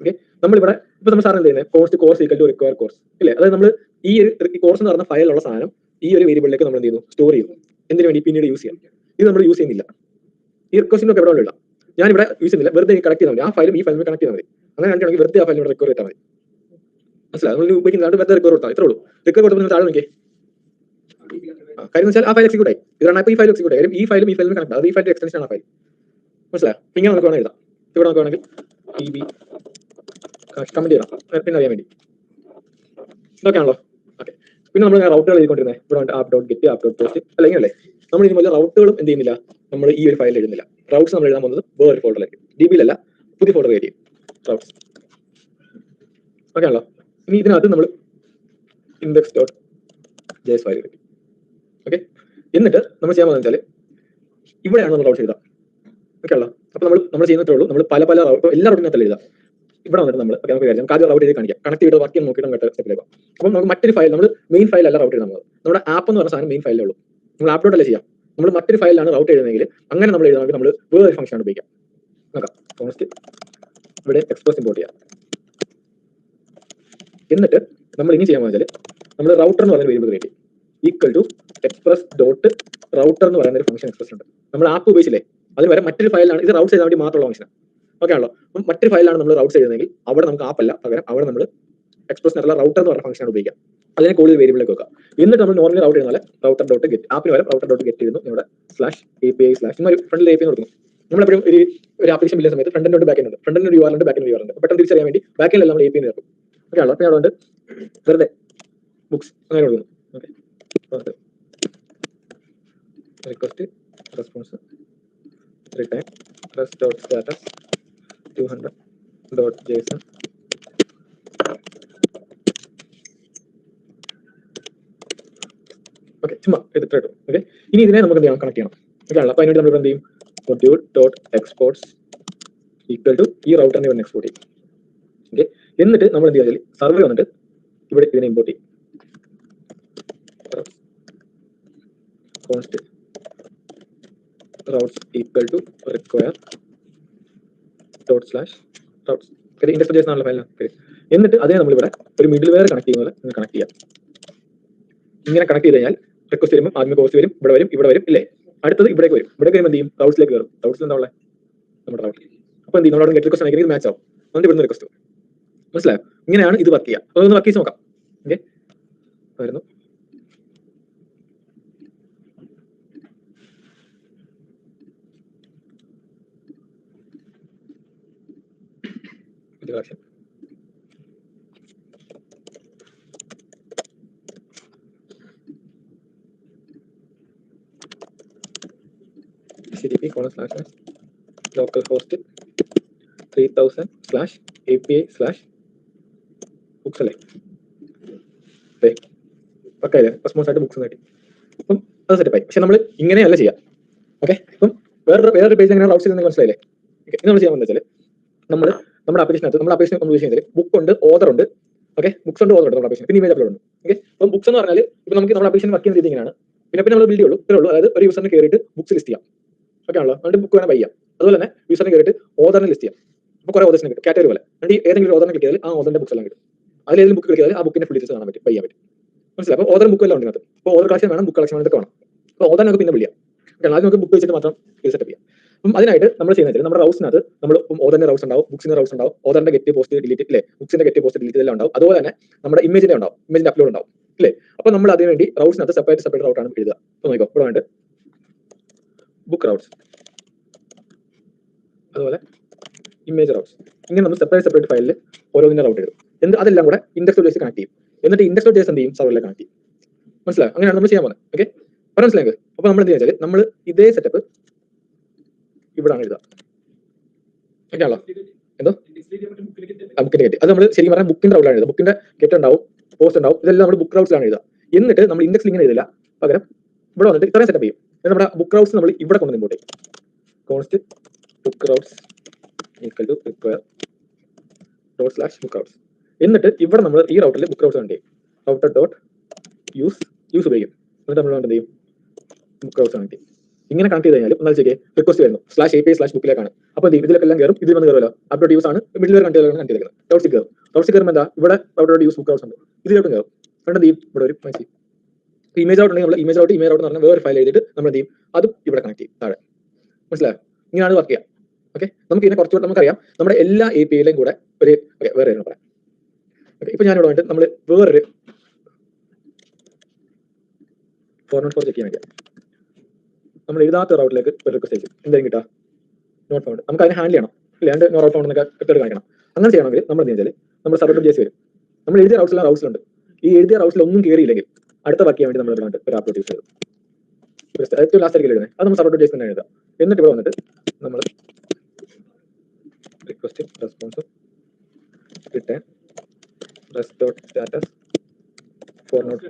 Okay, നമ്മളിവിടെ ഇപ്പൊ നമ്മൾ സാറിന് എന്ത് ചെയ്യുന്നത്, course equal to require course ഇല്ലേ. അതായത് നമ്മൾ ഈ ഒരു കോഴ്സ് എന്ന് പറഞ്ഞ ഫയലുള്ള സാധനം ഈ ഒരു വേരിയബിളിലേക്ക് നമ്മൾ എന്ത് ചെയ്യുന്നു, സ്റ്റോർ ചെയ്യുന്നു. എന്തിനു വേണ്ടി, പിന്നീട് യൂസ് ചെയ്യാം. ഇത് നമ്മൾ യൂസ് ചെയ്യുന്നില്ല, ഈ റിക്വസ്റ്റിനൊക്കെ എവിടെ ഉള്ള ഞാൻ ഇവിടെ യൂസ് ചെയ്യുന്നില്ല, വെറുതെ കണക്ട് ചെയ്താൽ മതി. ആ ഫയലും ഈ ഫയലും കണക്ട് ചെയ്താൽ മതി. അങ്ങനെ കണക്ട് വെറുതെ ആ ഫയലിനോട് റിക്കവർ ചെയ്താൽ മതി. മനസ്സിലായി, നമ്മൾ ഉപയോഗിക്കുന്നതാണ് വെറുതെ റിക്കവർ കൊടുത്താൽ ഇത്രേ ഉള്ളൂ. റിക്കവർ കൊടുത്തപ്പോൾ താഴെ നോക്കിയേ കാര്യം വെച്ചാൽ ആ ഫയൽ എക്സിക്യൂട്ട് ആയി. ഇതാണ് ഇപ്പോൾ ഈ ഫയൽ എക്സിക്യൂട്ട് ആയി. ഈ ഫയലും കണക്ട്, അത് ഈ ഫയലിന്റെ എക്സ്റ്റൻഷൻ ആണ് ആ ഫയൽ. മനസ്സിലായോ, ഇങ്ങനെ നമുക്ക് വേണമെങ്കിൽ എഴുതാം. ഇവിടെ നമുക്ക് വേണമെങ്കിൽ db കമന്റ് ചെയ്യണം പിന്നെ അറിയാൻ വേണ്ടി. ഇതൊക്കെയാണല്ലോ. ഓക്കെ, പിന്നെ നമ്മൾ റൗട്ടുകൾ എഴുതിക്കൊണ്ടിരുന്നത് ഇവിടെ app dot get, app dot post അല്ലെങ്കിൽ അല്ലേ. നമ്മൾ ഇതുപോലെ റൗട്ടുകളും എന്ത് ചെയ്യുന്നില്ല, നമ്മൾ ഈ ഒരു ഫയൽ എഴുതുന്നില്ല. റൗട്ട്സ് നമ്മൾ എഴുതാൻ പോകുന്നത് വേറൊരു ഫോൾഡറിലേക്ക്, DB-യിലല്ല, പുതിയ ഫോൾഡർ ക്രിയേറ്റ് ചെയ്യും, റൗട്ട്സ്. ഓക്കെ ആണല്ലോ. ഇനി ഇതിനകത്ത് നമ്മൾ ഇൻഡെക്സ് ഡോട്ട് ജെഎസ് ഫയൽ കിട്ടി. ഓക്കെ, എന്നിട്ട് നമ്മൾ ചെയ്യാൻ പോകുന്നത് വെച്ചാൽ ഇവിടെയാണ് നമ്മൾ റൗട്ട്സ് എഴുതാം. ഓക്കെ ആണല്ലോ. അപ്പോൾ നമ്മൾ ചെയ്യുന്നത്രേ ഉള്ളൂ, നമ്മൾ പല റൗട്ട് എല്ലാ റൗട്ടിനകത്തല്ല എഴുതാം. ഇവിടെ വന്നിട്ട് നമ്മൾ നമുക്ക് കാര്യം ആദ്യം റൗട്ട് ചെയ്ത് കാണിക്കാം, കണക്ട് ചെയ്ത് വർക്ക് ചെയ്യാൻ നോക്കിയിട്ട് അങ്ങോട്ട് സ്റ്റെപ്പിലേക്ക് പോകാം. അപ്പോൾ നമുക്ക് മറ്റൊരു ഫയൽ, നമ്മൾ മെയിൻ ഫയലല്ല റൗട്ട് എഴുതാൻ പോകുന്നത്. നമ്മുടെ ആപ്പ് എന്ന് പറഞ്ഞ സാധനം മെയിൻ ഫയലേ ഉള്ളൂ, നമ്മൾ ആപ്പ് ഡോട്ടല്ലേ ചെയ്യാം. നമ്മൾ മറ്റൊരു ഫയലിലാണ് റൗട്ട് എഴുതുന്നതെങ്കിൽ അങ്ങനെ നമ്മൾ എഴുതണമെങ്കിൽ നമ്മൾ വേറെ ഫംഗ്ഷൻ ഉപയോഗിക്കാം. നോക്കാം, കോൺസ്റ്റ് ഇവിടെ എക്സ്പ്രസ് ഇമ്പോർട്ട് ചെയ്യാം. എന്നിട്ട് നമ്മൾ ഇനി ചെയ്യാൻ വെച്ചാൽ നമ്മൾ റൗട്ടർ എന്ന് പറയുന്ന വേരിയബിൾ ക്രിയേറ്റ് ചെയ്യും, equal to express dot router എന്ന് പറയുന്ന ഒരു ഫംഗ്ഷൻ എക്സ്പ്രസ് ഉണ്ട്. നമ്മൾ ആപ്പ് ഉപയോഗിച്ചില്ലേ, അതിന് വരെ മറ്റൊരു ഫയലാണ് ഇത് റൗട്ട് ചെയ്താൽ വേണ്ടി മാത്രമുള്ള ഫംഗ്ഷൻ. ഓക്കെ ആണല്ലോ. അപ്പം മറ്റൊരു ഫയലാണ് നമ്മൾ റൗട്ട് ചെയ്യുന്നതെങ്കിൽ അവിടെ നമുക്ക് ആപ്പല്ല, പകരം അവിടെ നമ്മൾ എക്സ്പ്രസ് റൗട്ടർ എന്ന് പറഞ്ഞ ഫംഗ്ഷൻ ഉപയോഗിക്കാം. അതിനെ കൂടുതൽ വേരിയബിളിലേക്ക് വെക്കാം. എന്നിട്ട് നമ്മൾ നോർമലി റൗട്ട് ചെയ്യുന്ന റൗട്ടർ ഡോട്ട് ഗെറ്റ്, ആപ്പിന് വരെ റൗട്ടർ ഡോട്ട് ഗെറ്റ് ചെയ്യുന്നു. ഇവിടെ സ്ലാഷ് API സ്ലാഷ് ഫ്രണ്ടിൽ API കൊടുക്കുന്നു. നമ്മളെപ്പോഴും ഒരു ആപ്ലിക്കേഷൻ ബില്ലുന്ന സമയത്ത് ഫ്രണ്ട് എൻഡ് ബാക്ക് എൻഡ് ഉണ്ട്, ഫ്രണ്ട് എൻഡ് URL ഉണ്ട്, ബാക്ക് എൻഡ് URL ഉണ്ട്. പെട്ടെന്ന് തിരിച്ചറിയാൻ വേണ്ടി ബാക്ക് എൻഡിൽ നമ്മൾ API ചേർക്കും. ഓക്കെ ആണല്ലോ. അപ്പോൾ അവിടെ വെറുതെ ബുക്സ് അങ്ങനെ കൊടുക്കുന്നു. Okay, request response return rest dot status 200.json. Okay, ചുമ്മാ എടുത്തിട്ട്. ഓക്കെ, ഇനി ഇതിനെ നമുക്ക് എന്ത് ചെയ്യണം, കണക്ട് ചെയ്യണം. ഓക്കെ ആണല്ലോ. അപ്പോൾ അതിനുവേണ്ടി നമ്മൾ എന്ത് ചെയ്യും, module dot exports equal to ഈ റൗട്ടറിനെ ഒന്ന് എക്സ്പോർട്ട് ചെയ്യും. ഓക്കെ, എന്നിട്ട് നമ്മൾ എന്ത് ചെയ്യാൻ സർവർ വന്നിട്ട് ഇവിടെ ഇതിനെ ഇമ്പോർട്ട് ചെയ്യും. Const routes equal to require dot slash routes. Index JSON ആണല്ലോ ഫയലിന്. എന്നിട്ട് അതേ നമ്മളിവിടെ ഒരു മിഡിൽ വെയർ കണക്ട് ചെയ്യുന്ന പോലെ കണക്ട് ചെയ്യാം. ഇങ്ങനെ കണക്ട് ചെയ്ത് കഴിഞ്ഞാൽ റിക്വസ്റ്റ് വരുമ്പോൾ ആദ്യമേ കോഴ്സ് വരും, ഇവിടെ വരും ഇല്ലേ. അടുത്തത് ഇവിടേക്ക് വരും. ഇവിടേക്ക് വരുമ്പോൾ എന്ത് ചെയ്യും, റൗട്ട്സിലേക്ക് കയറും. റൗട്ട്സിൽ എന്താ ഉള്ളത്, നമ്മുടെ റൗട്ട്. അപ്പോൾ എന്ത് ചെയ്യും, നമ്മളവിടെ ഗെറ്റ് റിക്വസ്റ്റ് ആണെങ്കിൽ മാച്ച് ആവും. അതുകൊണ്ട് ഇവിടുന്ന് റിക്വസ്റ്റ് മനസ്സിലായോ. ഇങ്ങനെയാണ് ഇത് വർക്ക് ചെയ്യുക. അതൊന്ന് വർക്ക് ചെയ്ത് നോക്കാം. ഓക്കെ, വരുന്നു. കളക്ഷൻ HTTP localhost 3000/API/books അല്ലേ. പക്കല്ലേ, റെസ്പോൺസ് ആയിട്ട് ബുക്സ് കിട്ടി. അപ്പം അത് സെറ്റപ്പായി. പക്ഷെ നമ്മൾ ഇങ്ങനെയല്ല ചെയ്യാം. ഓക്കെ, ഇപ്പം വേറൊരു പേജ് എങ്ങനെ റൗട്ട് ചെയ്യുന്നത് മനസ്സിലായില്ലേ. ഓക്കെ, ഇത് നമ്മൾ ചെയ്യാൻ വെച്ചാൽ നമ്മുടെ ആപ്ലിക്കേഷനകത്ത് നമ്മൾ യൂസ് ചെയ്യുന്നത് ബുക്ക് ഉണ്ട്, ഓതർ ഉണ്ട്. ഓക്കെ, ബുക്സ് ഉണ്ട്, ഓതർ ഉണ്ട് നമ്മുടെ ആപ്ലിക്കേഷൻ, പിന്നെ ഇമേജ് അപ്ലോഡ് ഉണ്ട്. ഓക്കെ, അപ്പം ബുക്സ് എന്ന് പറഞ്ഞാൽ ഇപ്പൊ നമുക്ക് നമ്മുടെ ആപ്ലിക്കേഷൻ വർക്ക് ചെയ്യുന്ന രീതി ഇങ്ങനെയാണ്. പിന്നെ നമ്മൾ ബിൽഡ് ചെയ്യുള്ളൂ, ഇത്രേ ഉള്ളൂ. അതായത് ഒരു യൂസറിന് കയറിയിട്ട് ബുക്സ് ലിസ്റ്റ് ചെയ്യാം. ഓക്കെ ആണല്ലോ. എന്നിട്ട് ബുക്ക് വേണം ബൈ ചെയ്യാം. അതുപോലെ തന്നെ യൂസറിന് കയറിയിട്ട് ഓതറിനെ ലിസ്റ്റ് ചെയ്യാം. അപ്പോൾ കുറെ ഓതേഴ്സിനെ കിട്ടും, കാറ്റഗറി പോലെ. എന്നിട്ട് ഏതെങ്കിലും ഓതറിനെ ക്ലിക്ക് ചെയ്താൽ ആ ഓതറിന്റെ ബുക്സ് എല്ലാം കിട്ടും. അതിലേതെങ്കിലും ബുക്ക് ക്ലിക്ക് ചെയ്താൽ ആ ബുക്കിന്റെ ഫുൾ ഡീറ്റെയിൽസ് കാണാൻ പറ്റും, ബൈ ചെയ്യാൻ പറ്റും. മനസ്സിലായി. അപ്പോൾ ഓതർ ബുക്ക് എല്ലാം ഉണ്ട്. അപ്പോൾ ഓതർ കളക്ഷൻ വേണം, ബുക്ക് കളക്ഷൻ വേണം, വേണം. അപ്പോൾ ഓതർ നമുക്ക് പിന്നെ വിളിക്കാം. ഓക്കെ, ആദ്യം നമുക്ക് ബുക്ക് വെച്ചിട്ട് മാത്രം സെറ്റപ്പ് ചെയ്യാം. അപ്പം അതിനായിട്ട് നമ്മൾ ചെയ്യുന്നത് നമ്മുടെ റൗട്ട്സിനകത്ത് നമ്മൾ ഓതറിന്റെ റൗട്ട്സ് ഉണ്ടാവും, ബുക്സിന്റെ റൗട്ട്സ് ഉണ്ടാവും, ഓതറിന്റെ ഗെറ്റ് പോസ്റ്റ് ഡിലീറ്റ് ഇല്ലേ, ബുക്സിന്റെ ഗെറ്റ് പോസ്റ്റ് ഡിലീറ്റ് എല്ലാം ഉണ്ടാവും. അതുപോലെ തന്നെ നമ്മുടെ ഇമേജിന്റെ ഉണ്ടാവും, ഇമേജിന്റെ അപ്ലോഡ് ഉണ്ടാവും ഇല്ലേ. അപ്പോൾ നമ്മൾ അതിന് വേണ്ടി റൗട്ട്സിനകത്ത് സെപ്പറേറ്റ് റൗട്ടാണ് എഴുതുക. അപ്പോൾ നോക്കിക്കോ, ഇവിടെ വേണ്ട ബുക്ക് റൗട്ട്സ്, അതുപോലെ ഇമേജ് റൗട്ട്സ് ഇങ്ങനെ നമ്മൾ സെപ്പറേറ്റ് ഫയലിൽ ഓരോന്നിനെ റൗട്ട് ചെയ്തു. എന്നിട്ട് അതെല്ലാം കൂടെ ഇൻഡെക്സ് ഡോട്ട് കണക്ട് ചെയ്യും. എന്നിട്ട് ഇൻഡെക്സ് ഡോട്ട് എന്ത് ചെയ്യും, സർവറിലേക്ക് കണക്ട് ചെയ്യും. മനസ്സിലായോ? അങ്ങനെയാണ് നമ്മൾ ചെയ്യാൻ പോകുന്നത്. ഓക്കെ, പറയാൻ മനസ്സിലായത്? അപ്പൊ നമ്മൾ എന്ത് വെച്ചാൽ നമ്മൾ ഇതേ സെറ്റപ്പ് ഇവിടാണ് എഴുതുക. ഓക്കെ ആണല്ലോ? എന്തോ ബുക്കിന്റെ ഗെറ്റ്, അത് നമ്മൾ ശരിക്കും പറഞ്ഞാൽ ബുക്കിന്റെ റൗട്ടിലാണ് എഴുതുക. ബുക്കിന്റെ ഗെറ്റ് ഉണ്ടാവും, പോസ്റ്റ് ഉണ്ടാവും, ഇതെല്ലാം നമ്മൾ ബുക്ക് റൗട്ട്സിലാണ് എഴുതുക. എന്നിട്ട് നമ്മൾ ഇൻഡെക്സിൽ ഇങ്ങനെ എഴുതില്ല, പകരം ഇവിടെ വന്നിട്ട് ഇത്രയും സെറ്റപ്പ് ചെയ്യും. നമ്മുടെ ബുക്ക് റൗട്ട്സ് നമ്മൾ ഇവിടെ കൊണ്ട് ഇമ്പോർട്ട് ചെയ്യും. Const book routes equal to require dot slash book routes. എന്നിട്ട് ഇവിടെ നമ്മൾ ഈ റൗട്ടിൽ ബുക്ക് റൗട്ട്സ് കണക്ട് ചെയ്യും. റൗട്ടർ ഡോട്ട് യൂസ് ഉപയോഗിക്കും. എന്നിട്ട് നമ്മൾ എന്ത് ചെയ്യും, ബുക്ക് റൗട്ട്സ് കണക്ട് ചെയ്യും. ഇങ്ങനെ കണക്ട് ചെയ്ത് കഴിഞ്ഞാൽ എന്നാൽ ശരി റിക്വസ്റ്റ് വരുന്നു /API/ബുക്കിലേക്കാണ്. അപ്പോൾ ഇതിലേക്കെല്ലാം കയറും, ഇതിൽ വന്ന് കയറുമല്ലോ. അപ്ഡേറ്റ് യൂസ് ആണ് മിഡിൽ വരെ കണക്ട് ചെയ്തേക്കുന്നത്. ഡോട്ട്സിൽ കയറും. ഡോട്ട്സിൽ കയറുമ്പോൾ എന്താ, ഇവിടെ റൗട്ടർ യൂസ് ബുക്ക് റൗട്ട്സ് ഉണ്ട്, ഇതിലോട്ടും കയറും. എന്നിട്ട് എന്ത് ചെയ്യും, ഇവിടെ ഒരു ഇമേജ് ഔട്ട് ഉണ്ടെങ്കിൽ നമ്മൾ ഇമേജ് ഔട്ട് എന്ന് പറഞ്ഞാൽ വേറെ ഫയൽ എഴുതിയിട്ട് നമ്മൾ എന്ത് ചെയ്യും, അതും ഇവിടെ കണക്ട് ചെയ്യും താഴെ. മനസ്സിലായോ? ഇങ്ങനെയാണ് വർക്ക് ചെയ്യുക. ഓക്കെ, നമുക്ക് ഇതിനെ കുറച്ചുകൂടെ നമുക്കറിയാം. നമ്മുടെ എല്ലാ API-യിലും കൂടെ ഒരു വേറെ പറയാം. ഓക്കെ, ഇപ്പൊ ഞാനിവിടെ വന്നിട്ട് നമ്മൾ വേറൊരു 404 ചെക്ക് ചെയ്യാൻ വേണ്ടിയാണ് നമ്മൾ എഴുതാത്ത റൗട്ടിലേക്ക് ഒരു റിക്വസ്റ്റ് അയക്കും. എന്തെങ്കിലും കിട്ടാ നോട്ട് ഫൗണ്ട്, നമുക്ക് അതിനെ ഹാൻഡിൽ ചെയ്യണം. ഇല്ലാണ്ട് നോ റൗട്ട് ഫൗണ്ട് എന്നൊക്കെ കൃത്യമായിട്ട് കാണിക്കണം. അങ്ങനെ ചെയ്യണമെങ്കിൽ നമ്മൾ എന്ത് വെച്ചാൽ നമ്മൾ സർവർ JS വരും. നമ്മൾ എഴുതിയ റൗട്ട്സിലുണ്ട്. ഈ എഴുതിയ റൗട്ട്സിൽ ഒന്നും കയറിയില്ലെങ്കിൽ അടുത്ത വർക്ക് ചെയ്യാൻ വേണ്ടി നമ്മൾ ഇവിടെ ഒരു അപ്ലോഡ് യൂസ് ചെയ്തു. ഏറ്റവും ലാസ്റ്റ് ആയിരിക്കും എഴുതുന്നത്, അത് നമ്മൾ സർവർ JS തന്നെ എഴുതാം. എന്നിട്ട് ഇവിടെ വന്നിട്ട് നമ്മൾ request response return status four not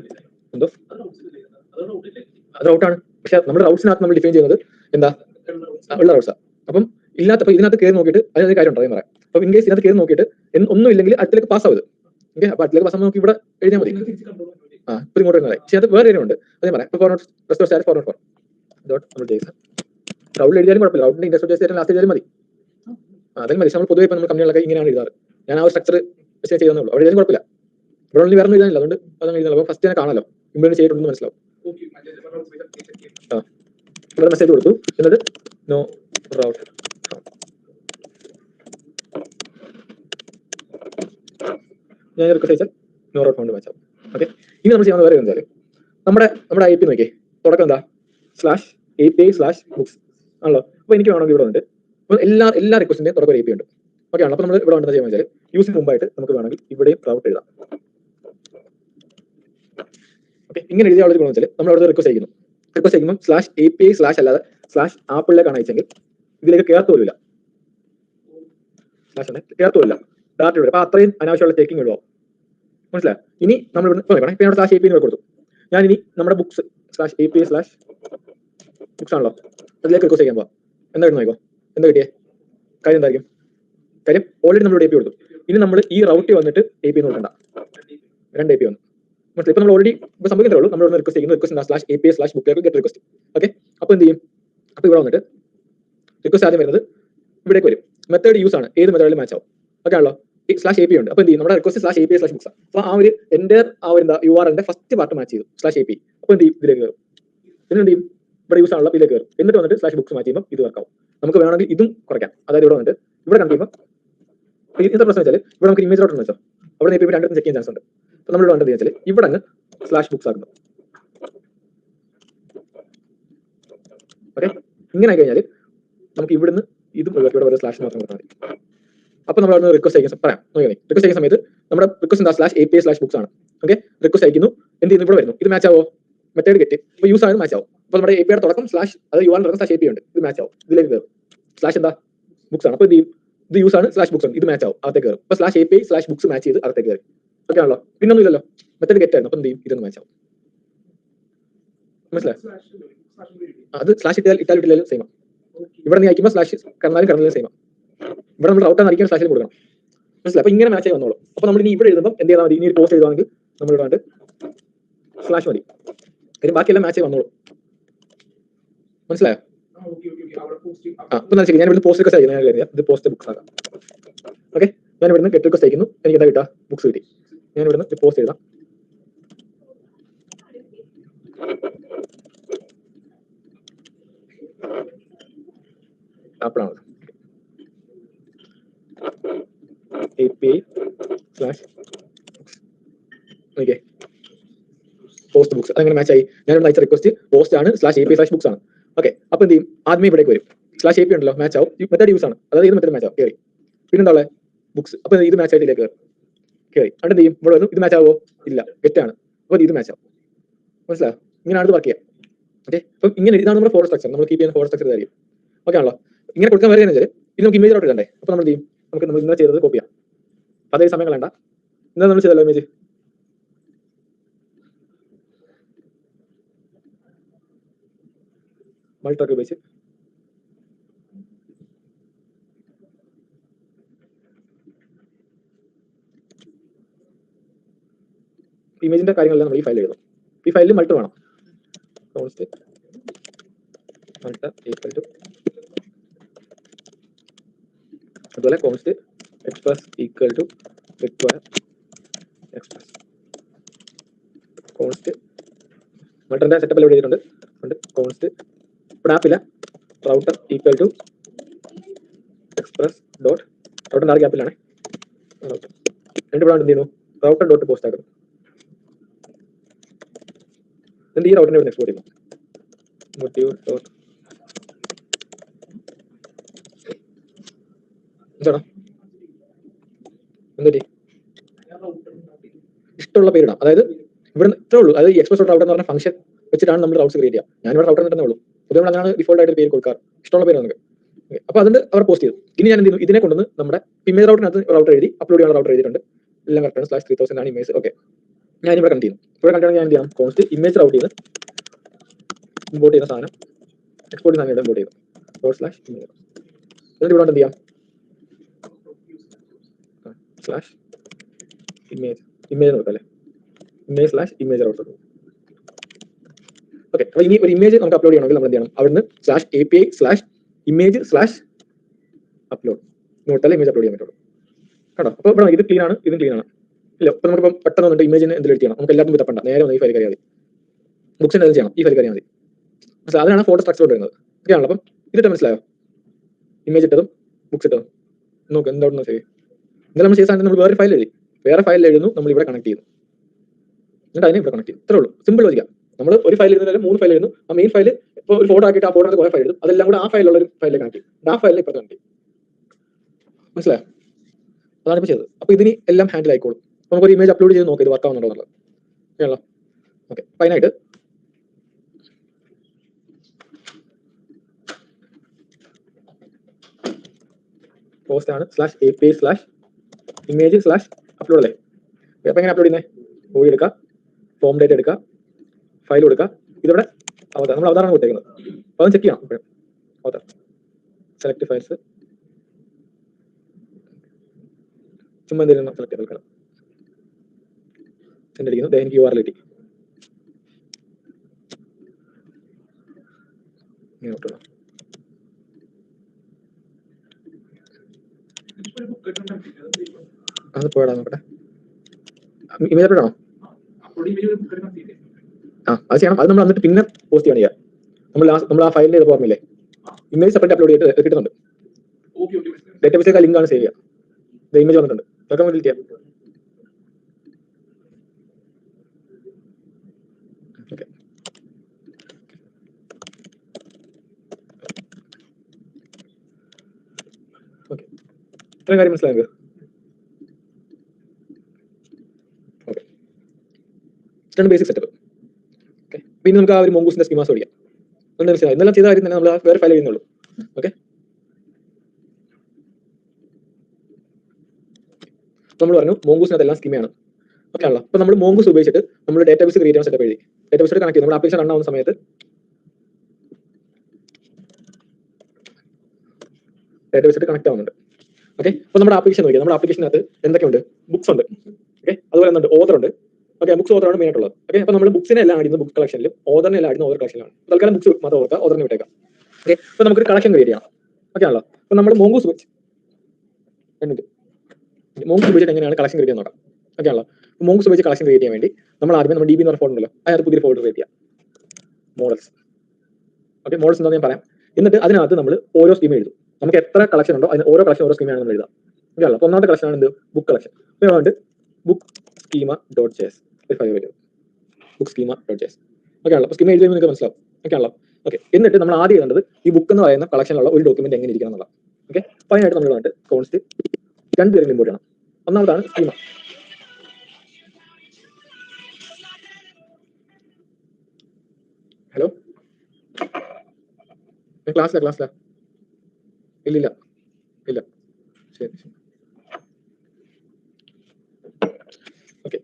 എന്തോ അത് റൗട്ടാണ്. പക്ഷെ നമ്മുടെ റൗട്ട്സിനകത്ത് നമ്മൾ ഡിഫൈൻ ചെയ്യുന്നത് എന്താ, ഉള്ള റൗട്ട്സാണ്. അപ്പം ഇല്ലാത്തപ്പോൾ ഇതിനകത്ത് കയറി നോക്കിയിട്ട് അതിനൊരു കാര്യം ഉണ്ടോ പറയാം. അപ്പൊ ഇൻ കേസ് ഇതിനകത്ത് കയറി നോക്കിയിട്ട് ഒന്നും ഇല്ലെങ്കിൽ അടുത്തേക്ക് പാസ് ആവുന്നത്. ഓക്കെ, അപ്പൊ അടുത്തേക്ക് പാസ് നമുക്ക് ഇവിടെ എഴുതിയാൽ മതി. ഇപ്പൊ ഇങ്ങോട്ട് വരുന്നത്. പക്ഷേ അത് വേറെ ഉണ്ട്, അതേ പറയാം. ഇപ്പോൾ നമ്മൾ JS റൗട്ടിൽ എഴുതിയാലും കുഴപ്പമില്ല. റൗട്ടിന്റെ ഇൻഡെക്സ് JS ലാസ്റ്റ് എഴുതിയാലും മതി. അതിൽ മതി. നമ്മൾ പൊതുവെ ഇപ്പം നമ്മൾ കമ്പനികളൊക്കെ ഇങ്ങനെയാണ് എഴുതാറ്. ഞാൻ ആ ഒരു സ്ട്രക്ചർ ചെയ്യുന്നേ ഉള്ളൂ. അവിടെ എഴുതാനും കുഴപ്പമില്ല. ഇവിടെ ഒന്നും വേറെ എഴുതാനില്ല, അതുകൊണ്ട് അതാണ് എഴുതുന്നത്. അപ്പോൾ ഫസ്റ്റ് തന്നെ കാണാമല്ലോ, ഇംപ്ലിമെന്റ് ചെയ്തിട്ടുണ്ടെന്ന് മനസ്സിലാവും. ഇവിടെ മെസ്സേജ് കൊടുത്തു, എന്നിട്ട് നോ റൗട്ട് ഞാൻ റിക്വസ്റ്റ് അയച്ചാൽ നോ റൗട്ട് ഫൗണ്ട് മാച്ച് ആവും. ഓക്കെ, ഇനി നമ്മൾ ചെയ്യാൻ വേറെ എന്തായാലും നമ്മുടെ IP നോക്കിയേ, തുടക്കം എന്താ /API/books ആണല്ലോ. അപ്പോൾ എനിക്ക് വേണമെങ്കിൽ ഇവിടെ വന്നിട്ട് അപ്പോൾ എല്ലാ റിക്വസ്റ്റിന്റെയും തുടക്കം API ഉണ്ട്. ഓക്കെ ആണല്ലോ. അപ്പോൾ നമ്മൾ ഇവിടെ വന്നിട്ട് ചെയ്യാൻ വെച്ചാൽ യൂസിന് മുമ്പായിട്ട് നമുക്ക് വേണമെങ്കിൽ ഇവിടെയും റൗട്ട് എഴുതാം. ഓക്കെ, ഇങ്ങനെ എഴുതിയ ആളൊരു ഗുണം വെച്ചാൽ നമ്മൾ അവിടെ റിക്വസ്റ്റ് അയക്കുമ്പോൾ /API/ അല്ലാതെ /ആപ്പിളിലേക്കാണ് അയച്ചെങ്കിൽ ഇതിലേക്ക് കയറത്തോലില്ല, കയറത്തോലില്ല ഡാറ്റ ഇടും. അപ്പൊ അത്രയും അനാവശ്യമുള്ള ചെക്കിംഗ് ഇടുവോ, മനസ്സിലായി? ഇനി നമ്മൾ ഇപ്പൊ ഇവിടെ /API കൊടുത്തു. ഞാൻ ഇനി നമ്മുടെ ബുക്സ് /API/books ആണല്ലോ, അതിലേക്ക് റിക്വസ്റ്റ് ചെയ്യാൻ പോവാം. എന്താ നോക്കോ, എന്താ കിട്ടിയേ കാര്യം എന്തായിരിക്കും? കാര്യം ഓൾറെഡി നമ്മൾ API കൊടുത്തു. ഇനി നമ്മൾ ഈ റൗട്ടിൽ വന്നിട്ട് API നോക്കണ്ട, 2 API വന്നു. മനസ്സിലായി? ഇപ്പൊ നമ്മൾ ഓൾറെഡി ഇപ്പൊ സംഭവിക്കുന്നേ ഉള്ളൂ. നമ്മൾ റിക്വസ്റ്റ് ചെയ്യുന്നു, request /API/book get request. Okay, അപ്പൊ എന്ത് ചെയ്യും, അപ്പൊ ഇവിടെ വന്നിട്ട് റിക്വസ്റ്റ് ആദ്യം വരുന്നത് ഇവിടേക്ക് വരും. മെത്തേഡ് യൂസ് ആണ്, ഏത് മെത്തേഡിലും മാച്ച് ആവും. ഓക്കെ ആണല്ലോ. /API ഉണ്ട്. അപ്പൊ എന്ത് ചെയ്യും, നമ്മുടെ റിക്വസ്റ്റ് /API/books. അപ്പൊ ആ ഒരു എന്റെ എന്താ URL ഫസ്റ്റ് പാർട്ട് മാച്ച് ചെയ്തു /API. അപ്പൊ എന്ത് ചെയ്യും, ഇതിലേക്ക് കയറും. പിന്നെ എന്ത് ചെയ്യും, ഇവിടെ യൂസ് ആണല്ലോ, ഇതിലേക്ക് കയറും. എന്നിട്ട് വന്നിട്ട് /books മാച്ച് ചെയ്യുമ്പോൾ ഇത് വർക്കാവും. നമുക്ക് വേണമെങ്കിൽ ഇതും കുറയ്ക്കാം. അതായത് ഇവിടെ വന്നിട്ട് ഇവിടെ കണ്ടു ചെയ്യുമ്പോൾ ഇത്ര പ്രശ്നം വെച്ചാൽ ഇവിടെ നമുക്ക് ഇമേജ് റൗട്ട് വെച്ചാൽ അവിടെ API രണ്ടും ചെക്ക് ചെയ്യാൻ ചാൻസ് ഉണ്ട്. അപ്പൊ നമ്മൾ വേണ്ടത് വെച്ചാൽ ഇവിടെ അങ്ങ് /books ആക്കുന്നു. ഓക്കെ, ഇങ്ങനെ ആയി കഴിഞ്ഞാൽ നമുക്ക് ഇവിടുന്ന് ഇതും ഒഴിവാക്കി ഇവിടെ / മാത്രം കൊടുത്താൽ മതി. അപ്പൊ നമ്മൾ അവിടെ റിക്വസ്റ്റ് അയക്കാൻ പറയാം. റിക്വസ്റ്റ് ചെയ്യുന്ന സമയത്ത് നമ്മുടെ റിക്വസ്റ്റ് എന്താ /API/books ആണ്. ഓക്കെ, റിക്വസ്റ്റ് അയക്കുന്നു, എന്ത് ചെയ്യുന്നു, ഇവിടെ വരുന്നു. ഇത് മാച്ച് ആവോ, മെത്തേഡ് ഗെറ്റ് ഇപ്പൊ യൂസ് ആണ് മാച്ച് ആവും. അപ്പൊ നമ്മുടെ API തുടക്കം അത് URL /API ഉണ്ട്, ഇത് മാച്ച് ആവും. ഇതിലേക്ക് കയറും എന്താ ബുക്സ് ആണ്. അപ്പൊ ഇത് യൂസ് ആണ് /books ആണ്, ഇത് മാച്ച് ആവും, അകത്തേക്ക് കയറും. അപ്പൊ /API/books മാച്ച് ചെയ്ത് അകത്തേക്ക് കയറി. ഓക്കെ ആണല്ലോ. പിന്നൊന്നും ഇല്ലല്ലോ, മെത്തേഡ് ഗെറ്റ് ആയിരുന്നു. അപ്പൊ എന്ത് ചെയ്യും, ഇതൊന്ന് മാച്ച് ആവും. മനസ്സിലായി? അത് ഇട്ടാലും സെയിം. ഇവിടെ നീ അയക്കുമ്പോൾ കടന്നാലും സെയിം. ഇവിടെ നമ്മൾ റൗട്ടാണ് അയക്കാൻ /ലും കൊടുക്കണം. മനസ്സിലായി? അപ്പൊ ഇങ്ങനെ മാച്ച് ആയി വന്നോളൂ. അപ്പൊ നമ്മൾ ഇനി ഇവിടെ എഴുതുമ്പോൾ എന്ത് ചെയ്താൽ മതി, ഇനി ഒരു പോസ്റ്റ് എഴുതുവാണെങ്കിൽ നമ്മൾ ഇവിടെ / മതി. കാര്യം ബാക്കിയെല്ലാം മാച്ച് ആയി വന്നോളൂ. മനസ്സിലായോ? അപ്പൊ ഞാൻ ഇവിടെ പോസ്റ്റ് റിക്വസ്റ്റ് അയക്കുന്നത്, ഇത് പോസ്റ്റ് ബുക്സ് ആക്കാം. ഓക്കെ, ഞാൻ ഇവിടുന്ന് ഗെറ്റ് റിക്വസ്റ്റ് അയക്കുന്നു, എനിക്ക് എന്താ കിട്ടാ, ബുക്സ് കിട്ടി. ഞാൻ ഇവിടുന്ന് പോസ്റ്റ് എഴുതാം. ആപ്പിളാണ് API/books. ഓക്കെ, പോസ്റ്റ് ബുക്സ് അങ്ങനെ മാച്ച് ആയി. ഞാൻ ഇവിടെ അയച്ച റിക്വസ്റ്റ് പോസ്റ്റ് ആണ് /API/books ആണ്. ഓക്കെ, അപ്പൊ എന്ത് ചെയ്യും, ആദ്യമേ ഇവിടേക്ക് വരും. /API ഉണ്ടല്ലോ, മാച്ച് ആവും. മെത്തേഡ് യൂസ് ആണ്, അതായത് ഏത് മെത്തേഡ് മാച്ച് ആവും, കയറി. പിന്നെന്താ ഉള്ളത്? ബുക്സ്. അപ്പൊ ഇത് മാച്ച് ആയിട്ട് ഇതിലേക്ക് കയറി. അവിടെ എന്ത് ചെയ്യും? ഇവിടെ വന്നു ഇത് മാച്ച് ആവോ? ഇല്ല, തെറ്റാണ്. അപ്പൊ ഇത് മാച്ച് ആവും. മനസ്സിലായോ? ഇങ്ങനെയാണ് ഇത് വർക്ക് ചെയ്യുക. ഓക്കെ, അപ്പം ഇങ്ങനെ ഇതാണ് നമ്മുടെ ഫോൾഡർ സ്ട്രക്ചർ. നമ്മൾ കീപ്പ് ചെയ്യുന്ന ഫോൾഡർ സ്ട്രക്ചർ കാര്യം. ഓക്കെ ആണല്ലോ? ഇങ്ങനെ കൊടുക്കാൻ വരെ വെച്ചാൽ ഇത് നമുക്ക് ഇമേജ് ഔട്ട് ഇടണ്ടേ? അപ്പൊ നമ്മൾ എന്ത് ചെയ്യും? നമുക്ക് നമ്മൾ ഇന്നലെ ചെയ്തത് കോപ്പി ചെയ്യാം. അതേ സമയം കളയണ്ട. ഇന്നലെ നമ്മൾ ചെയ്തല്ലോ ഇമേജ്. മൾട്ടൊക്കെ ഉപയോഗിച്ച് ഇമേജിന്റെ കാര്യങ്ങളെല്ലാം നമ്മൾ ഈ ഫയൽ എഴുതും. ഈ ഫയലിൽ മൾട്ട് വേണം. കോൺസ്റ്റ് മൾട്ട് ഈക്വൽ ടു അതുപോലെ const express equal to require express. Const മൾട്ടറിന്റെ സെറ്റപ്പ് എല്ലാം എഴുതിയിട്ടുണ്ട്. കോൺസ്റ്റ് ഇവിടെ ആപ്പില്ല router equal to express dot റൗട്ടറിന്റെ ആറ് ഗ്യാപ്പിലാണ് റൗട്ടർ. രണ്ട് ഇവിടെ എന്ത് ചെയ്യുന്നു? റൗട്ടർ ഡോട്ട് പോസ്റ്റ് ആക്കുന്നു. എന്നിട്ട് ഈ റൗട്ടറിനെ ഇവിടെ എക്സ്പോർട്ട് ചെയ്യുന്നു. മോട്ടീവ് ഡോട്ട് എന്താണോ എന്തൊരു ഇഷ്ടമുള്ള പേരിടാം. അതായത് ഇവിടെ ഇത്രേ ഉള്ളൂ. അതായത് എക്സ്പ്രസ് ഡോട്ട് റൗട്ടർ എന്ന് പറഞ്ഞ ഫംഗ്ഷൻ വെച്ചിട്ടാണ് നമ്മൾ റൗട്ട്സ് ക്രിയേറ്റ് ചെയ്യുക. ഞാനിവിടെ റൗട്ടർ തന്നെ ഉള്ളൂ. പൊതുവെ അങ്ങനെയാണ് ഡിഫോൾട്ട് ആയിട്ട് പേര് കൊടുക്കാറ്. ഇഷ്ടമുള്ള പേര് നമുക്ക്. അപ്പൊ അതുകൊണ്ട് അവർ പോസ്റ്റ് ചെയ്തു. ഇനി ഞാൻ എന്ത് ചെയ്യുന്നു? ഇതിനെ കൊണ്ടുവന്ന് നമ്മുടെ ഇമേജ് റൗട്ടറിനകത്ത് റൗട്ടർ എഴുതി അപ്ലോഡ് ചെയ്യാനുള്ള റൗട്ടർ എഴുതിയിട്ടുണ്ട്. എല്ലാം കറക്റ്റാണ്. /3000 ആണ് ഇമേജ്. ഓക്കെ, ഞാൻ ഇവിടെ കണക്ട് ചെയ്യുന്നു. ഇവിടെ കണക്ട് ചെയ്യാൻ ഞാൻ എന്ത് ചെയ്യണം? കോൺസ്റ്റ് ഇമേജ് റൗട്ട് ചെയ്ത് ഇമ്പോർട്ട് ചെയ്യുന്ന സാധനം എക്സ്പോർട്ട് സാധനം ഇമ്പോർട്ട് ചെയ്തു /image. എന്നിട്ട് ഇവിടെ എന്ത് ചെയ്യാം? /image നോക്കാം അല്ലേ? image/image router. ഓക്കെ, അപ്പൊ ഇനി ഒരു ഇമേജ് നമുക്ക് അപ്ലോഡ് ചെയ്യണമെങ്കിൽ നമ്മൾ എന്ത് ചെയ്യണം? അവിടുന്ന് /API/image/upload നോട്ടാൽ ഇമേജ് അപ്ലോഡ് ചെയ്യാൻ പറ്റുള്ളൂ. കേട്ടോ? അപ്പോൾ ഇവിടെ ഇത് ക്ലീൻ ആണ്, ഇതും ക്ലീൻ ആണ്. ഇല്ല, ഇപ്പൊ നമുക്ക് പെട്ടെന്ന് വന്നിട്ട് ഇമേജിന് എന്തെങ്കിലും ചെയ്യണം. നമുക്ക് എല്ലാവർക്കും തപ്പണ്ട, നേരെ വന്ന് ഈ ഫയൽ കയറിയാൽ മതി. ബുക്സിന് എന്ത് ചെയ്യണം? ഈ ഫയൽ കയറിയാൽ മതി. മനസ്സിലായി? അതിനാണ് ഫോട്ടോ സ്ട്രക്ചർ വരുന്നത്. ഓക്കെ ആണല്ലോ? അപ്പം ഇതിട്ട് മനസ്സിലായോ? ഇമേജ് ഇട്ടതും ബുക്സ് ഇട്ടതും നോക്ക് എന്താണെന്ന് ശരി. ഇന്നലെ നമ്മൾ ചെയ്ത സാധനം നമ്മൾ വേറെ ഫയൽ എഴുതുന്നു, നമ്മൾ ഇവിടെ കണക്ട് ചെയ്യുന്നു. എന്നിട്ട് അതിനെ ഇവിടെ കണക്ട് ചെയ്യും. ഇത്രേ ഉള്ളൂ. സിമ്പിൾ ലോജിക്ക. നമ്മൾ ഒരു ഫയൽ എഴുതുന്നതിൽ 3 ഫയൽ എഴുതുന്നു. ആ മെയിൻ ഫയൽ ഇപ്പോൾ ഒരു ഫോട്ടോ ആക്കിയിട്ട് ആ ഫോട്ടോയുടെ കുറെ ഫയൽ എഴുതും. അതെല്ലാം കൂടെ ആ ഫയലുള്ള ഒരു ഫയലിൽ കണക്ട് ചെയ്യും. ആ ഫയലിൽ ഇപ്പോൾ കണക്ട് ചെയ്യും. മനസ്സിലായോ? അതാണ് ഇപ്പോൾ ചെയ്തത്. അപ്പോൾ ഇതിന് എല്ലാം ഹാൻഡിൽ ആയിക്കോളും. നമുക്കൊരു ഇമേജ് അപ്ലോഡ് ചെയ്ത് നോക്കാം ഇത് വർക്ക് ആവുന്നുണ്ടോ എന്നുള്ളത്. ആണല്ലോ? ഓക്കെ, അപ്പം അതിനായിട്ട് പോസ്റ്റ് ആണ് /API/image/upload അല്ലേ? അപ്പൊ എങ്ങനെ അപ്ലോഡ് ചെയ്യുന്നത്? മൂവി എടുക്കുക, ഫോം ഡേറ്റ് എടുക്കുക, ഫയൽ കൊടുക്കുക. ഇതിവിടെ നമ്മൾ അവതാരണം കൊടുത്തേക്കുന്നത്. അപ്പൊ അത് ചെക്ക് ചെയ്യണം. അവതാർ സെലക്ട് ഫയൽസ് ചുമ്മാ എന്തെങ്കിലും സെലക്ട് ചെയ്ത് എടുക്കണം. എന്തിരിക്കുന്നു? എനിക്ക് URL കിട്ടി. അത് പോയടാ നോക്കട്ടെ. ഇമേജ് അപ്ലോഡ് ആണോ? അത് ചെയ്യണം. അത് നമ്മൾ എന്നിട്ട് പിന്നെ പോസ്റ്റ് ചെയ്യണം. നമ്മൾ ആ ഫയലിന്റെ ഇത് ഓർമ്മയില്ലേ? ഇമേജ് സെപ്പറേറ്റ് അപ്ലോഡ് ചെയ്തിട്ട് കിട്ടുന്നുണ്ട്. ഡേറ്റാബേസിലേക്ക് ലിങ്ക് ആണ് സേവ് ചെയ്യുക. ഇമേജ് വന്നിട്ടുണ്ട്. അതൊക്കെ നമുക്ക് ഡിലീറ്റ് ചെയ്യാം. ഓക്കെ, ഓക്കെ, ഇത്രയും കാര്യം മനസ്സിലായത്. ഓക്കെ, ഇതാണ് ബേസിക് സെറ്റപ്പ്. ഓക്കെ, പിന്നെ നമുക്ക് ആ ഒരു മോങ്കൂസിന്റെ സ്കീമാസ് പഠിക്കാം. അതുകൊണ്ട് മനസ്സിലായി. ഇന്നെല്ലാം ചെയ്ത കാര്യം തന്നെ നമ്മൾ വേറെ ഫയൽ ചെയ്യുന്നുള്ളൂ. ഓക്കെ, നമ്മൾ പറഞ്ഞു മോങ്കൂസിനകത്ത് എല്ലാം സ്കീമയാണ്. ഓക്കെ ആണല്ലോ? അപ്പൊ നമ്മൾ മോങ്കൂസ് ഉപയോഗിച്ചിട്ട് നമ്മൾ ഡേറ്റാബേസ് ക്രിയേറ്റ് ചെയ്യാൻ സെറ്റപ്പ് എഴുതി. ഡേറ്റാബേസ് കണക്ട് ചെയ്ത് നമ്മുടെ ആപ്ലിക്കേഷൻ റൺ ആവുന്ന സമയത്ത് ഡേറ്റാബേസ് കണക്ട് ആവുന്നുണ്ട്. ഓക്കെ, അപ്പൊ നമ്മുടെ ആപ്ലിക്കേഷൻ നോക്കിയാൽ നമ്മുടെ ആപ്ലിക്കേഷനകത്ത് എന്തൊക്കെയുണ്ട്? ബുക്സ് ഉണ്ട്. ഓക്കെ, അതുപോലെ എന്തുണ്ട്? ഓതർ ഉണ്ട്. ഓക്കെ, ബുക്സ് ഓതറാണ് മെയിൻ ആയിട്ടുള്ളത്. ഓക്കെ, അപ്പൊ നമ്മൾ ബുക്സിനെ എല്ലാം ആടുന്നത് ബുക്ക് കളക്ഷനിലും ഓതറിനെ എല്ലാം ആടുന്ന ഓതർ കളക്ഷനിലാണ്. തൽക്കാലം ബുക്സ് മാത്രം ഓർക്കുക, ഓതറിനെ വിട്ടേക്കാം. ഓക്കെ, അപ്പൊ നമുക്കൊരു കളക്ഷൻ ക്രിയേറ്റ് ചെയ്യണം. ഓക്കെ ആണല്ലോ? അപ്പൊ നമ്മൾ മോങ്കൂസ് ഉപയോഗിച്ചിട്ട് എങ്ങനെയാണ് കളക്ഷൻ ക്രിയേറ്റ് ചെയ്യാൻ നോക്കാം. ഓക്കെ ആണല്ലോ? മോങ്കൂസ് ഉപയോഗിച്ച് കളക്ഷൻ ക്രിയേറ്റ് ചെയ്യാൻ വേണ്ടി നമ്മൾ ആദ്യം നമ്മുടെ DB എന്ന് പറഞ്ഞ ഫോൾഡർ ഉണ്ടല്ലോ, അതിനകത്ത് പുതിയ ഫോൾഡർ ക്രിയേറ്റ് ചെയ്യാം. മോഡൽസ്. ഓക്കെ, മോഡൽസ് എന്താണെന്ന് ഞാൻ പറയാം. എന്നിട്ട് അതിനകത്ത് നമ്മൾ ഓരോ സ്കീം എഴുതും. നമുക്ക് എത്ര കളക്ഷൻ ഉണ്ടോ അതിന് ഓരോ കളക്ഷൻ ഓരോ സ്കീമാണ് നമ്മൾ എഴുതാം. ഓക്കെ ആണല്ലോ? അപ്പോൾ ഒന്നാമത്തെ കളക്ഷൻ ആണ് എന്ത്? Book collection. അപ്പോൾ ബുക്ക് schema.js ഫയൽ വരും. Book schema.js. ഓക്കെ ആണല്ലോ? അപ്പോൾ സ്കീമ എഴുതുമ്പോൾ നിങ്ങൾക്ക് മനസ്സിലാവും. ഓക്കെ ആണല്ലോ? ഓക്കെ, എന്നിട്ട് നമ്മൾ ആദ്യം ചെയ്യേണ്ടത് ഈ ബുക്ക് എന്ന് പറയുന്ന കളക്ഷനിലുള്ള ഒരു ഡോക്യുമെന്റ് എങ്ങനെ ഇരിക്കണം എന്നുള്ളത്. ഓക്കെ. അപ്പൊ അതിനായിട്ട് നമ്മൾ വന്നിട്ട് കോൺസ്റ്റ് രണ്ട് പേരും ഇമ്പോർട്ട് ചെയ്യണം. ഒന്നാമതാണ് സ്കീമ. ഹലോ, ക്ലാസ്സിലാ ഇല്ല ശരി. ഓക്കെ,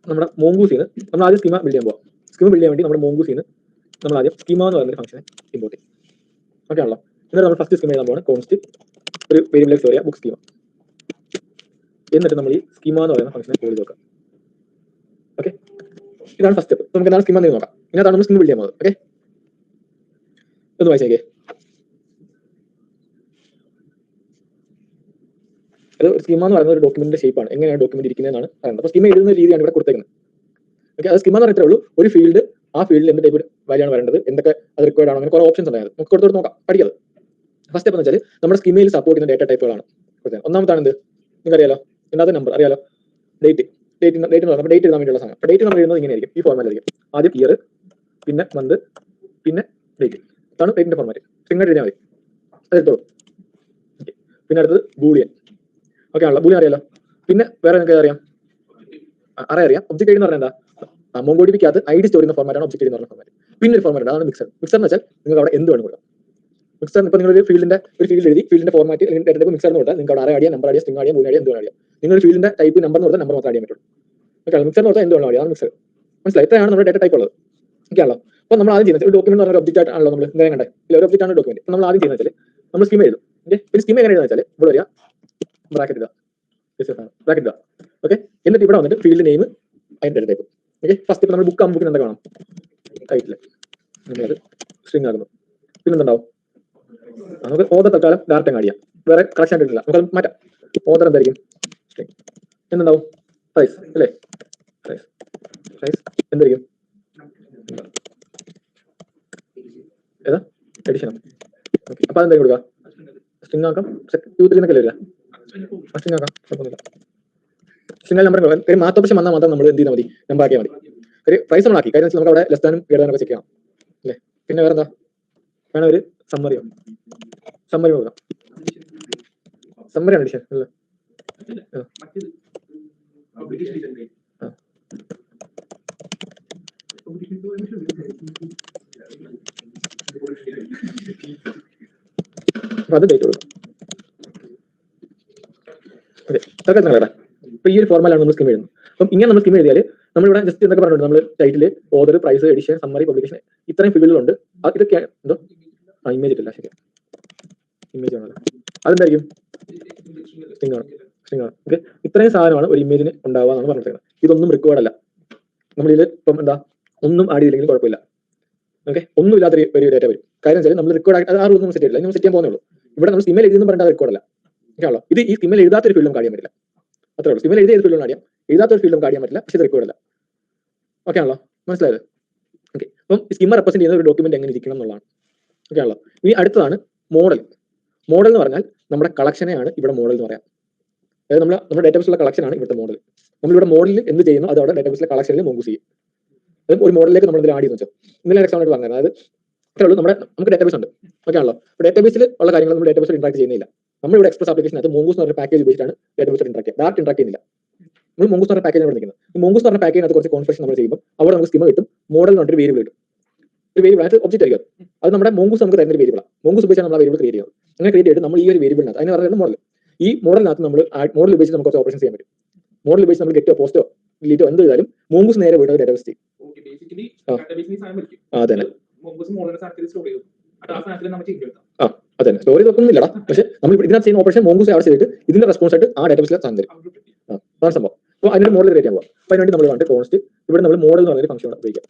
നമ്മുടെ മോങ്കൂസിന് നമ്മൾ ആദ്യം സ്കീമ ബിൽഡ് ചെയ്യാൻ പോകാം. സ്കീമ ബിൽഡ് ചെയ്യാൻ വേണ്ടി നമ്മുടെ മോങ്കൂസിന് നമ്മൾ ആദ്യം സ്കീമ എന്ന് പറയുന്ന ഫംഗ്ഷനെ ഇമ്പോർട്ട് ചെയ്യും. ഓക്കെ ആണല്ലോ. എന്നിട്ട് നമ്മൾ ഫസ്റ്റ് സ്കീമ എഴുതാൻ പോകണം കോൺസ്റ്റ് ഒരു വേരിയബിൾ എക്സ് പറയാം ബുക്ക് സ്കീമ. എന്നിട്ട് നമ്മൾ ഈ സ്കീമ എന്ന് പറയുന്ന ഫംഗ്ഷനെ കോൾ ചെയ്ത് നോക്കാം. ഓക്കെ, ഇതാണ് ഫസ്റ്റ് സ്റ്റെപ്പ്. നമുക്ക് എന്താണ് സ്കീമ എന്ന് നോക്കാം. ഇതിനകത്താണ് നമ്മൾ സ്കീമ ബിൽഡ് ചെയ്യാൻ പോകുന്നത്. ഓക്കെ, ഒന്ന് വായിച്ചേക്കേ. അത് സ്കീമ എന്ന് പറയുന്ന ഒരു ഡോക്യുമെന്റിന്റെ ഷേപ്പാണ്. എങ്ങനെയാണ് ഡോക്യുമെന്റ് ഇരിക്കുന്നതെന്നാണ് പറയുന്നത്. അപ്പോൾ സ്കീമ എഴുതുന്ന രീതിയാണ് ഇവിടെ കൊടുത്തേക്കുന്നത്. ഓക്കെ, അത് സ്കീമ എന്ന് പറഞ്ഞിട്ടേ ഉള്ളൂ. ഒരു ഫീൽഡ്, ആ ഫീൽഡിൽ എന്ത് ടൈപ്പ് വാല്യൂ ആണ് വരേണ്ടത്, എന്തൊക്കെ അത് റിക്വയർഡ് ആണ്, അങ്ങനെ കുറെ ഓപ്ഷൻസ് ഉണ്ടായത്. നമുക്ക് കൊടുത്തോട്ട് നോക്കാം, പഠിക്കാം. ഫസ്റ്റ് സ്റ്റെപ്പ് എന്ന് വെച്ചാൽ നമ്മുടെ സ്കീമയിൽ സപ്പോർട്ട് ചെയ്യുന്ന ഡേറ്റ ടൈപ്പുകളാണ് കൊടുത്തത്. ഒന്നാമത്താണ് എന്ത്, നിങ്ങൾക്ക് അറിയാലോ, രണ്ടാമത്തെ നമ്പർ അറിയാലോ, ഡേറ്റ് എന്ന് പറയുമ്പോൾ ഡേറ്റ് എഴുതാൻ വേണ്ടിയുള്ള സാധനം. അപ്പോൾ ഡേറ്റ് നമ്മൾ എഴുതുന്നത് ഇങ്ങനെയായിരിക്കും, ഈ ഫോർമാറ്റിലായിരിക്കും. ആദ്യം ഇയർ, പിന്നെ മന്ത്, പിന്നെ ഡേറ്റ്. അതാണ് ഡേറ്റിന്റെ ഫോർമാറ്റ്. സ്ട്രിംഗ് എഴുതിയാൽ മതി, അതെടുത്തോളൂ. പിന്നെ അടുത്തത് ബൂളിയൻ. ഓക്കെ ആണല്ലോ, ബൂളിയൻ അറിയാലോ. പിന്നെ വേറെ നിങ്ങൾക്ക് അറിയാം, അറിയാം ഒബ്ജക്റ്റ് ഐഡി എന്ന് പറഞ്ഞാൽ എന്താ, മോങ്കോഡിബിക്കകത്ത് ഐഡി സ്റ്റോർ ചെയ്യുന്ന ഫോർമാറ്റാണ് ഒബ്ജക്റ്റ് ഐഡി എന്ന് പറഞ്ഞ ഫോർമാറ്റ്. പിന്നെ ഒരു ഫോർമാറ്റ് അതാണ് മിക്സർ. മിക്സർ എന്ന് വെച്ചാൽ നിങ്ങൾക്ക് അവിടെ എന്ത് വേണം കൊടുക്കാം. മിക്സർ ഇപ്പോൾ നിങ്ങൾ ഒരു ഫീൽഡ് എഴുതി, ഫീൽഡിന്റെ ഫോർമാറ്റ് ഡേറ്റ ടൈപ്പ് മിക്സർ എന്ന് കൊടുത്താൽ നിങ്ങൾക്ക് അവിടെ അറേ നമ്പർ സ്ട്രിംഗ് ബൂളിയൻ എന്ത് വേണം. നിങ്ങൾ ഫീൽഡിന്റെ ടൈപ്പ് നമ്പർ എന്ന് കൊടുത്താൽ നമ്പർ മാത്രം ചെയ്യാൻ പറ്റുള്ളൂ. ഓക്കെ, മിക്സർ എന്ന് പറഞ്ഞാൽ എന്ത് വേണം അതാണ് മിക്സർ. മനസ്സിലായി? ഇത്രയാണ് നമ്മുടെ ഡേറ്റ ടൈപ്പ് ഉള്ളത്. ഓക്കെ ആണല്ലോ. അപ്പോൾ നമ്മൾ ആദ്യം ചെയ്യുന്നത് ഒരു ഡോക്യുമെന്റ് പറഞ്ഞ ഒബ്ജക്റ്റ് ആണല്ലോ, നമ്മൾ എന്താ കണ്ടേ, ഒരു ഒബ്ജക്റ്റ് ആണ് ഡോക്യുമെന്റ്. നമ്മൾ ആദ്യം ചെയ്യുന്നത് വെച്ചാൽ നമ്മൾ സ്കീമ എഴുതും. പിന്നെ സ്കീമ എങ്ങനെ എഴുതുന്നത് വെച്ചാൽ ഇവിടെ വരിക, ബ്രാക്കറ്റ് ഇടുക. ഓക്കെ, എന്നിട്ട് ഇവിടെ വന്നിട്ട് ഫീൽഡ് നെയിം, അതിന്റെ ഡേറ്റ ടൈപ്പ്. ഓക്കെ, ഫസ്റ്റ് ഇപ്പോൾ നമ്മൾ ബുക്ക് ആകുമ്പോൾ എന്തൊക്കെ വേണം, ടൈറ്റിൽ നമ്മളത് സ്ട്രിംഗ് ആകുന്നു. പിന്നെന്തുണ്ടാവും, നമുക്ക് ഓർഡർ തൽക്കാലം ഡയറക്റ്റ് ആഡ് ചെയ്യാം, വേറെ കളക്ഷൻ ആയിട്ടില്ല, നമുക്ക് മാറ്റാം. ഓർഡർ എന്തായിരിക്കും, സ്ട്രിംഗ്. എന്തുണ്ടാവും, പ്രൈസ് അല്ലേ, പ്രൈസ് എന്തായിരിക്കും, ഏതാ എഡിഷനോ. ഓക്കെ, അപ്പൊ അതെന്തായാലും കൊടുക്കുക, സ്ട്രിംഗ് ആക്കാം. 2 3 എന്നൊക്കെ വരിക, സ്ട്രിംഗ് ആക്കാം, കുഴപ്പമൊന്നുമില്ല. സിംഗിൾ നമ്പർ മാത്ര ഓപ്ഷൻ വന്നാൽ മാത്രം നമ്മൾ എന്ത് ചെയ്താൽ മതി, നമ്പർ ആക്കിയാൽ മതി. ഒരു പ്രൈസ് നമ്മൾ ആക്കി, കാര്യം വെച്ചാൽ നമുക്ക് അവിടെ ലെസ് ദാനും ഗ്രേറ്റർ ദാനും ഒക്കെ ചെക്ക് ചെയ്യാം അല്ലേ. പിന്നെ വേറെ എന്താ വേണം, ഒരു സമ്മറിയോ, സമ്മറി കൊടുക്കാം. സമ്മറിയാണ് എഡിഷൻ അല്ലേ. അപ്പൊ അത് ഡേറ്റ് കൊടുക്കും. ഓക്കെ, അതൊക്കെ കേട്ടാ. ഇപ്പൊ ഈ ഒരു ഫോർമാലാണ് നമ്മൾ സ്കീം എഴുതുന്നത്. അപ്പം ഇങ്ങനെ നമ്മൾ സ്കീം എഴുതിയാൽ നമ്മളിവിടെ ജസ്റ്റ് എന്തൊക്കെ പറഞ്ഞിട്ടുണ്ട്, നമ്മൾ title, order, price, edition, summary, publication, ഇത്രയും ഫീൽഡുകളുണ്ട്. ഇതൊക്കെ എന്തോ ഇമേജ് ഇട്ടില്ല, ശരി, ഇമേജ് ആണല്ലോ, അതെന്തായിരിക്കും സ്ട്രിംഗ് ആണ്. ഓക്കെ, ഇത്രയും സാധനമാണ് ഒരു ഇമേജിന് ഉണ്ടാവുക എന്നാണ് പറഞ്ഞിരിക്കുന്നത്. ഇതൊന്നും റിക്വയർഡ് അല്ല. നമ്മളിൽ ഇപ്പം എന്താ ഒന്നും ആഡ് ചെയ്തില്ലെങ്കിൽ കുഴപ്പമില്ല. ഓക്കെ, ഒന്നും ഇല്ലാത്തൊരു ഒരു ഡേറ്റ വരും. കാര്യം വെച്ചാൽ നമ്മൾ റിക്വയർഡ് ആയിട്ട് ആ റൂൾ നമ്മൾ സെറ്റ് ചെയ്തില്ല, നമ്മൾ സെറ്റ് ചെയ്യാൻ പോകുന്നുള്ളൂ. ഇവിടെ നമ്മൾ സ്കീമിൽ എഴുതുന്നു പറഞ്ഞാൽ അത് റിക്വയർഡ് അല്ല. ഓക്കെ ആണല്ലോ. ഇത് ഈ സ്കീമിൽ എഴുതാത്തൊരു ഫീൽഡും കാണിക്കാൻ പറ്റില്ല, അത്രേ ഉള്ളൂ. സ്കീമിൽ എഴുതിയ ഫീൽഡും കാണിയാം, എഴുതാത്തൊരു ഫീൽഡും കാണിക്കാൻ പറ്റില്ല, പക്ഷേ ഇത് റിക്വയർഡ് അല്ല. ഓക്കെ ആണല്ലോ, മനസ്സിലായത്? ഓക്കെ, അപ്പം സ്കീമ റെപ്രസെന്റ് ചെയ്യുന്ന ഒരു ഡോക്യുമെന്റ് എങ്ങനെ ഇരിക്കണം എന്നുള്ളതാണ്. ഓക്കെ ആണല്ലോ. ഇനി അടുത്തതാണ് മോഡൽ. മോഡൽ എന്ന് പറഞ്ഞാൽ നമ്മുടെ കളക്ഷനെയാണ് ഇവിടെ മോഡൽ എന്ന് പറയാം. അതായത് നമ്മുടെ ഡേറ്റാബേസിലുള്ള കളക്ഷനാണ് ഇവിടുത്തെ മോഡൽ. നമ്മളിവിടെ മോഡലിൽ എന്ത് ചെയ്യുന്നു അത് അവിടെ ഡേറ്റാബേസിലെ കളക്ഷനിൽ മോങ്കൂസ് ചെയ്യും. അത് ഒരു മോഡലിലേക്ക് നമ്മൾ എന്തെങ്കിലും ആഡ് ചെയ്യുന്നു വെച്ചാൽ ഇന്നലെ എക്സാമ്പിൾ ആയിട്ട് പറഞ്ഞത്, അതായത് അത്രേ ഉള്ളൂ. നമുക്ക് ഡേറ്റാബേസ് ഉണ്ട്. ഓക്കെ ആണല്ലോ. അപ്പോൾ ഡേറ്റാബേസിൽ ഉള്ള കാര്യങ്ങൾ നമ്മൾ ഡേറ്റാബേസിൽ ഇന്ററാക്ട് ചെയ്യുന്നില്ല. നമ്മളിവിടെ എക്സ്പ്രസ് ആപ്ലിക്കേഷനകത്ത് മോങ്കൂസ് എന്ന് പറഞ്ഞ പാക്കേജ് ഉപയോഗിച്ചിട്ടാണ് ഡേറ്റാബേസിൽ ഇന്ററാക്ട് ചെയ്യുക. ഡയറക്റ്റ് ഇന്ററാക്ട് ചെയ്യുന്നില്ല. നമ്മൾ മോങ്കൂസ് എന്ന് പറഞ്ഞ പാക്കേജ് ആണ് നിൽക്കുന്നത്. ഈ മോങ്കൂസ് എന്ന് പറഞ്ഞ പാക്കേജിനകത്ത് കുറച്ച് കോൺഫിഗറേഷൻ നമ്മൾ ചെയ്യുമ്പോൾ അവിടെ നമുക്ക് സ്കീമ കിട്ടും. മോഡൽ എന്ന് പറഞ്ഞൊരു വേരിയബിൾ കിട്ടും. ഒരു വേരിയബിൾ ആയിട്ട് ഒബ്ജക്റ്റ് ആയിരിക്കും. അത് നമ്മുടെ മോങ്കൂസ് നമുക്ക് തരുന്ന വേരിയബിളാണ്. മോങ്കൂസ് ഉപയോഗിച്ചാണ് നമ്മൾ ആ വേരിയബിൾ ക്രിയേറ്റ് ചെയ്യുന്നത്. അങ്ങനെ ക്രിയേറ്റ് ചെയ്തിട്ട് നമ്മൾ ഈ ഒരു വേരിയബിളിനകത്ത് അതിന് പറയുന്നത് മോഡൽ. ഈ മോഡലിനകത്ത് നമ്മൾ മോഡൽ ഉപയോഗിച്ച് നമുക്ക് കുറച്ച് ഓപ്പറേഷൻ ചെയ്യാൻ പറ്റും. മോഡൽ ഉപയോഗിച്ച് നമ്മൾ ഗെറ്റോ പോസ്റ്റോ ഡിലീറ്റോ എന്ത് ചെയ്താലും മോങ്കൂസ് നേരെ പോയിട്ട് ഡേറ്റാബേസ് ചെയ്യും. അതെ, അതെ, സ്റ്റോറി വെക്കുന്നില്ലടാ. പക്ഷേ നമ്മൾ ഇതിനകത്ത് ചെയ്യുന്ന ഓപ്പറേഷൻ മോങ്കൂസ് അവിടെ ചെയ്തിട്ട് ഇതിന്റെ റെസ്പോൺസ് ആയിട്ട് ആ ഡേറ്റാബേസിലെ സാധനം തരും. അതാണ് സംഭവം. അപ്പോൾ അതിനൊരു മോഡൽ ക്രിയേറ്റ് ചെയ്യാൻ പോകാം. അപ്പോൾ അതിനുവേണ്ടി നമ്മൾ കണ്ട് കോൺസ്റ്റ് ഇവിടെ നമ്മൾ മോഡൽ എന്ന് പറഞ്ഞൊരു ഫംഗ്ഷൻ ഉപയോഗിക്കാം.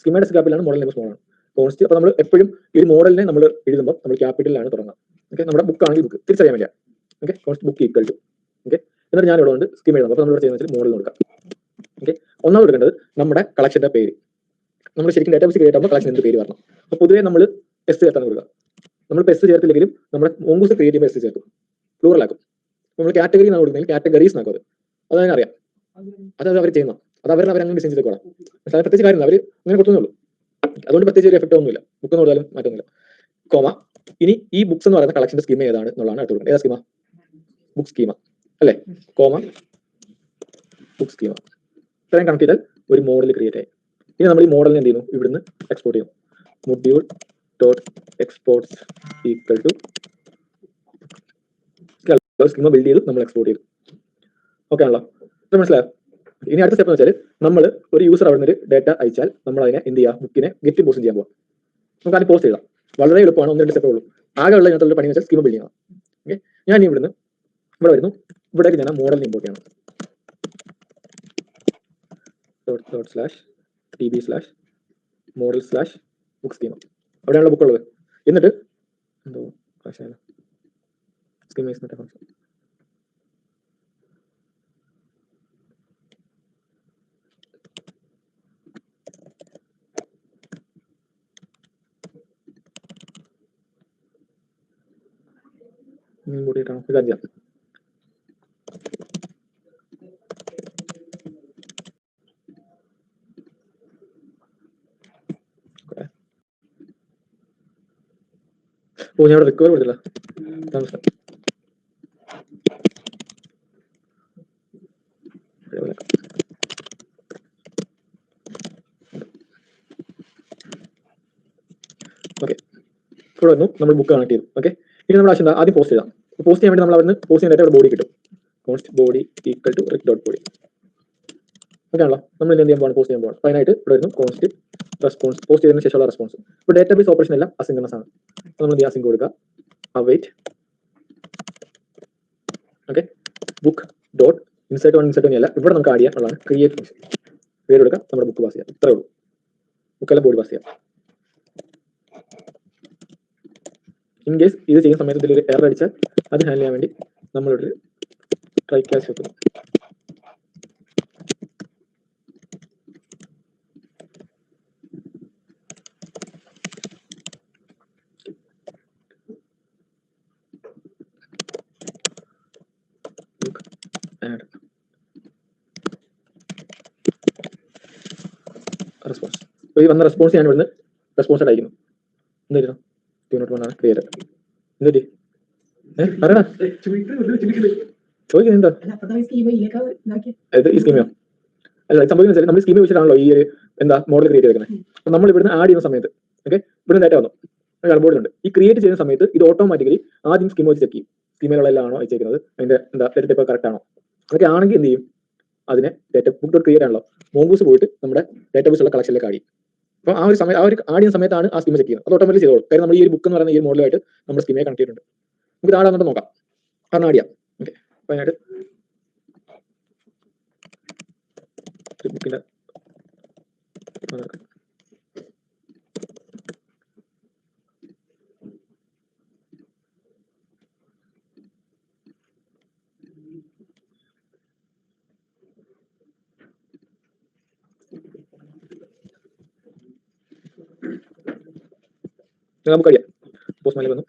സ്കീമയുടെ സ്കാപ്പിലാണ് മോഡൽ നെയിം സ്മോൾ ആണ് കോൺസ്റ്റ്. അപ്പോൾ നമ്മൾ എപ്പോഴും ഈ മോഡലിനെ നമ്മൾ എഴുതുമ്പോൾ നമ്മൾ ക്യാപിറ്റലിലാണ് തുടങ്ങുക. ഓക്കെ, നമ്മുടെ ബുക്ക് ആണെങ്കിൽ ബുക്ക് തിരിച്ചറിയാൻ വേണ്ടിയാ. Okay, const book equal to. Okay, എന്നിട്ട് ഞാൻ ഇവിടെ കൊണ്ട് സ്കീം എഴുതും. അപ്പോൾ നമ്മൾ ചെയ്യുന്നത് മോഡൽ കൊടുക്കാം. ഓക്കെ, ഒന്നാമത് എടുക്കേണ്ടത് നമ്മുടെ കളക്ഷന്റെ പേര്. നമ്മൾ ശരിക്കും ഡേറ്റാബേസ് ക്രിയേറ്റ് ആകുമ്പോൾ കളക്ഷൻ എന്ത് പേര് വരണം. അപ്പോൾ പൊതുവേ നമ്മൾ എസ് ചേർത്താണ് കൊടുക്കുക. നമ്മൾ എസ് ചേർത്തില്ലെങ്കിലും നമ്മുടെ മോങ്കൂസ് ക്രിയേറ്റ് ചെയ്യുമ്പോൾ എസ് ചേർക്കും, പ്ലൂറൽ ആക്കും. നമ്മൾ കാറ്റഗറി എന്നാണ് കൊടുക്കുന്നത്, കാറ്റഗറീസ് ആക്കും. അത് അറിയാം, അത് അവർ ചെയ്യുന്ന അത് അവരങ്ങനെ ഡിസൈൻ ചെയ്തേക്കോളാം. പക്ഷേ അത് പ്രത്യേകിച്ച് കാര്യമില്ല, അവർ അങ്ങനെ കൊടുത്തുള്ളൂ. അതുകൊണ്ട് പ്രത്യേകിച്ച് ഒരു എഫക്റ്റ് ഒന്നുമില്ല. ബുക്ക് കൊടുത്താലും മാറ്റൊന്നുമില്ല. കോമ. ഇനി ഈ ബുക്സ് എന്ന് പറയുന്ന കളക്ഷന്റെ സ്കീമ ഏതാണ് എന്നുള്ളതാണ് അടുത്ത് കൊടുക്കുന്നത്. ഏതാ സ്കീമ? ബുക്ക് സ്കീമ അല്ലേ? Comma book schema. ഇത്രയും കണക്ട് ചെയ്താൽ ഒരു മോഡൽ ക്രിയേറ്റ് ആയി. ഇനി നമ്മൾ ഈ മോഡലിന് എന്ത് ചെയ്യുന്നു? ഇവിടുന്ന് എക്സ്പോർട്ട് ചെയ്യുന്നു. Module dot exports equal to schema build ചെയ്ത് നമ്മൾ എക്സ്പോർട്ട് ചെയ്തു. ഓക്കെ ആണല്ലോ? ഇത് മനസ്സിലായോ? ഇനി അടുത്ത സ്റ്റെപ്പ് എന്ന് വെച്ചാൽ നമ്മൾ ഒരു യൂസർ അവിടെ നിന്ന് ഒരു ഡേറ്റ അയച്ചാൽ നമ്മൾ അതിനെ എന്ത് ചെയ്യുക? ബുക്കിനെ ഗെറ്റ് പോസ്റ്റ് ചെയ്യാൻ പോകാം. നമുക്ക് അതിന് പോസ്റ്റ് ചെയ്താം. വളരെ എളുപ്പമാണ്. 1-2 സ്റ്റെപ്പേ ഉള്ളൂ. ആകെ ഉള്ള ഇതിനകത്തുള്ള പണി വെച്ചാൽ സ്കീമ ബിൽഡ് ചെയ്യണം. ഓക്കെ, ഞാൻ ഇവിടുന്ന് ഇവിടെ വരുന്നു. ഇവിടേക്ക് ഞാൻ മോഡലിന് ഇമ്പോർട്ട് ചെയ്യണം. ./tb/model/book schema. അവിടെയാണല്ലോ ബുക്ക് ഉള്ളത്. എന്നിട്ട് എന്തോ schema is not a function. കൂടിയിട്ടാണോ ഇത്? അഞ്ചാം ഞാൻ ഇവിടെ റിക്കവർ കൊടുത്തില്ല. ഓക്കെ, ഇവിടെ വന്നു. നമ്മൾ ബുക്ക് കണക്ട് ചെയ്തു. ഓക്കെ, ഇനി നമ്മൾ ആവശ്യം ആദ്യം പോസ്റ്റ് ചെയ്താൽ പോസ്റ്റ് ചെയ്യാൻ വേണ്ടി നമ്മൾ അവിടെ പോസ്റ്റ് ചെയ്യാൻ ഡേറ്റ ബോഡി കിട്ടും. Const body equal to req dot body. Okay ആണല്ലോ? നമ്മൾ എന്ത് ചെയ്യാൻ പോകണം? പോസ്റ്റ് ചെയ്യാൻ പോകണം. അതിനായിട്ട് ഇവിടെ വരുന്നു കോൺസ്റ്റ് റെസ്പോൺസ്. പോസ്റ്റ് ചെയ്തതിനു ശേഷമുള്ള റെസ്പോൺസ്. ഇപ്പോൾ ഡേറ്റാബേസ് ഓപ്പറേഷൻ എല്ലാം അസിൻക്രണസ് ആണ്. നമ്മൾ അസിങ്ക് കൊടുക്കുക. Await. Okay, book dot insert one insert അല്ല, ഇവിടെ നമുക്ക് ആഡ് ചെയ്യാൻ ഉള്ളതാണ് ക്രിയേറ്റ് ഫംഗ്ഷൻ. പേര് കൊടുക്കുക, നമ്മുടെ ബുക്ക് പാസ് ചെയ്യാം. ഇത്രേ ഉള്ളൂ. ബുക്കെല്ലാം ബോഡി പാസ് ചെയ്യാം. ഇൻ കേസ് ഇത് ചെയ്യുന്ന സമയത്ത് ഇതിലൊരു എറർ അടിച്ചാൽ അത് ഹാൻഡിൽ ചെയ്യാൻ വേണ്ടി നമ്മളൊരു ട്രൈ ക്യാച്ച് വെക്കുന്നു. റെസ്പോൺസ്. ഈ വന്ന റെസ്പോൺസ് ഞാൻ ഇവിടുന്ന് റെസ്പോൺസ് അയക്കുന്നു. എന്തായിരുന്നു? 201 ആണ് ക്ലിയർ. എന്തൊരു പറയണ ചോദിക്കുന്നത് എന്താ? ഇത് ഈ സ്കീമയോ? അല്ല, സംഭവിക്കുന്നത് നമ്മൾ സ്കീമ വെച്ചിട്ടാണല്ലോ ഈ ഒരു എന്താ മോഡൽ ക്രിയേറ്റ് ചെയ്തേക്കുന്നത്. അപ്പൊ നമ്മൾ ഇവിടുന്ന് ആഡ് ചെയ്യുന്ന സമയത്ത് ഓക്കെ, ഇവിടുന്ന് ഡേറ്റ വന്നു ബോർഡിലുണ്ട്. ഈ ക്രിയേറ്റ് ചെയ്യുന്ന സമയത്ത് ഇത് ഓട്ടോമാറ്റിക്കലി ആദ്യം സ്കീമ വെച്ച് ചെക്ക് ചെയ്യും. സ്കീമയിലുള്ള എല്ലാം ആണോ അയച്ചേക്കുന്നത്, അതിന്റെ എന്താ ഡേറ്റ ഇപ്പോൾ കറക്റ്റ് ആണോ. അതൊക്കെ ആണെങ്കിൽ എന്ത് ചെയ്യും? അതിനെ ഡേറ്റ ബുക്ക് ഡോട്ട് ക്രിയേറ്റ് ആണല്ലോ, മോങ്കൂസ് പോയിട്ട് നമ്മുടെ ഡേറ്റാബേസ് ഉള്ള കളക്ഷനിലേക്ക് ആഡ് ചെയ്യും. അപ്പൊ ആ ഒരു സമയം ആ ഒരു ആഡ് ചെയ്യുന്ന സമയത്താണ് ആ സ്കീമ ചെക്ക് ചെയ്യുന്നത്. അത് ഓട്ടോമാറ്റിക് ചെയ്തോളും. കാര്യം നമ്മൾ ഈ ഒരു ബുക്ക് എന്ന് പറയുന്ന ഈ മോഡലായിട്ട് നമ്മൾ സ്കീമയെ കണക്ട് ചെയ്തിട്ടുണ്ട്. നമുക്ക് ആഡ് ആണെന്ന് നോക്കാം. കാരണം ആഡ് ചെയ്യാം. ഓക്കെ, അപ്പൊ അതിനായിട്ട് ബുക്കിന്റെ നമുക്ക് അറിയാം. പോസ്റ്റ് മാലി വന്നു.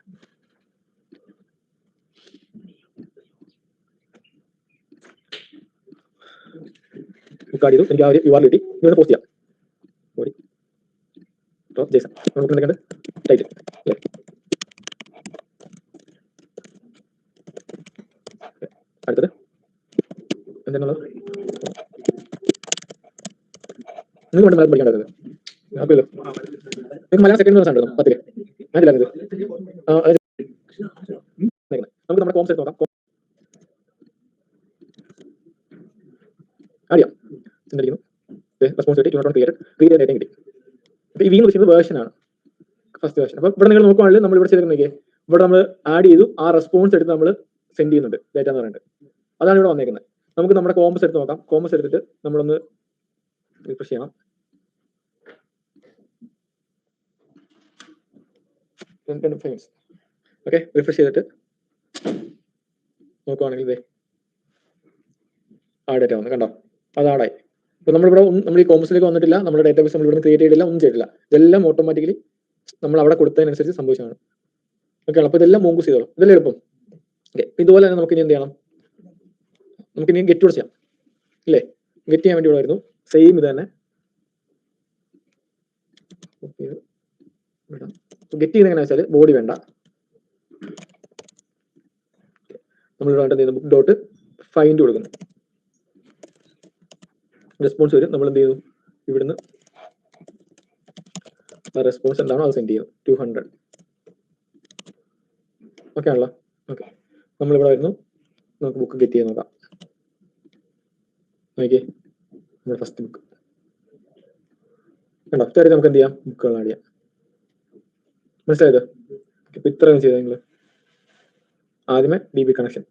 ബുക്ക് ആഡ് ചെയ്തു. എനിക്ക് ആ ഒരു യു ആർ കിട്ടി. ഇങ്ങനെ പോസ്റ്റ് ചെയ്യാം. Body dot Jason. നമുക്ക് എന്തൊക്കെയുണ്ട്? ടൈറ്റിൽ അല്ലേ? അടുത്തത് എന്താണുള്ളത്? നിങ്ങൾക്ക് വേണ്ട മലയാളം പഠിക്കേണ്ടത് ആക്കുമല്ലോ. നിങ്ങൾക്ക് മലയാളം സെക്കൻഡ് ക്ലാസ് ഉണ്ടോ 10ല്? ഞാനില്ല. നമുക്ക് നമ്മുടെ കോംസ് എടുത്ത് നോക്കാം. അറിയാം ചിന്തിക്കുന്നു. റെസ്പോൺസ് കിട്ടി. ക്രിയേറ്റ് ഡേറ്റ കിട്ടി. ഈ വീണ്ടും വിളിക്കുന്നത് വേർഷൻ ആണ്, ഫസ്റ്റ് വേർഷൻ. അപ്പൊ ഇവിടെ നിങ്ങൾ നോക്കുകയാണെങ്കിൽ നമ്മൾ ഇവിടെ ചെയ്തിരിക്കുന്നത് ഇവിടെ നമ്മൾ ആഡ് ചെയ്തു. ആ റെസ്പോൺസ് എടുത്ത് നമ്മൾ സെൻഡ് ചെയ്യുന്നുണ്ട് ഡേറ്റ എന്ന് പറയുന്നത്. അതാണ് ഇവിടെ വന്നേക്കുന്നത്. നമുക്ക് നമ്മുടെ കോമ്പസ് എടുത്ത് നോക്കാം. കോമ്പസ് എടുത്തിട്ട് നമ്മളൊന്ന് റിഫ്രഷ് ചെയ്യണം. ഓക്കെ, റിഫ്രഷ് ചെയ്തിട്ട് നോക്കുവാണെങ്കിൽ ഇതേ ആ ഡേറ്റ വന്നു. കണ്ടോ? അത് ആഡായി. ഇപ്പൊ നമ്മളിവിടെ നമ്മൾ ഈ കോമ്പസിലേക്ക് വന്നിട്ടില്ല. നമ്മുടെ ഡേറ്റാബേസ് നമ്മൾ ഇവിടെ ക്രിയേറ്റ് ചെയ്തിട്ടില്ല, ഒന്നും ചെയ്തിട്ടില്ല. ഇതെല്ലാം ഓട്ടോമാറ്റിക്കലി നമ്മൾ അവിടെ കൊടുത്തതിനനുസരിച്ച് സംഭവിച്ചതാണ്. ഓക്കെ, അപ്പൊ ഇതെല്ലാം മോങ്കൂസ് ചെയ്തോളൂ. ഇതെല്ലാം എളുപ്പം. ഓക്കെ, ഇതുപോലെ തന്നെ നമുക്ക് ഇനി എന്ത് ചെയ്യണം? നമുക്ക് ഇനി ഗെറ്റ് കൂടെ ചെയ്യാം ഇല്ലേ? ഗെറ്റ് ചെയ്യാൻ വേണ്ടി ഇവിടെ വരുന്നു. സെയിം ഇത് തന്നെ ഗെറ്റ് ചെയ്യുന്ന എങ്ങനെ വെച്ചാൽ ബോഡി വേണ്ട, നമ്മൾ വേണ്ടത് ബുക്ക് ഡോട്ട് ഫൈൻഡ് കൊടുക്കുന്നു, റെസ്പോൺസ് വരും. നമ്മൾ എന്ത് ചെയ്തു, ഇവിടുന്ന് റെസ്പോൺസ് എന്താണോ അത് സെൻഡ് ചെയ്യുന്നു 200. ഓക്കെ ആണല്ലോ. ഓക്കെ, നമ്മളിവിടെ വരുന്നു, നമുക്ക് ബുക്ക് ഗെറ്റ് ചെയ്ത് നോക്കാം. ഓക്കെ, നമ്മുടെ ഫസ്റ്റ് ബുക്ക് കണ്ടോ. ഇത്ര നമുക്ക് എന്ത് ചെയ്യാം, ബുക്കുകൾ ആഡ് ചെയ്യാം. മനസ്സിലായത്? ഇപ്പൊ ഇത്രയും ചെയ്താൽ നിങ്ങൾ ആദ്യമേ DB കണക്ഷൻ,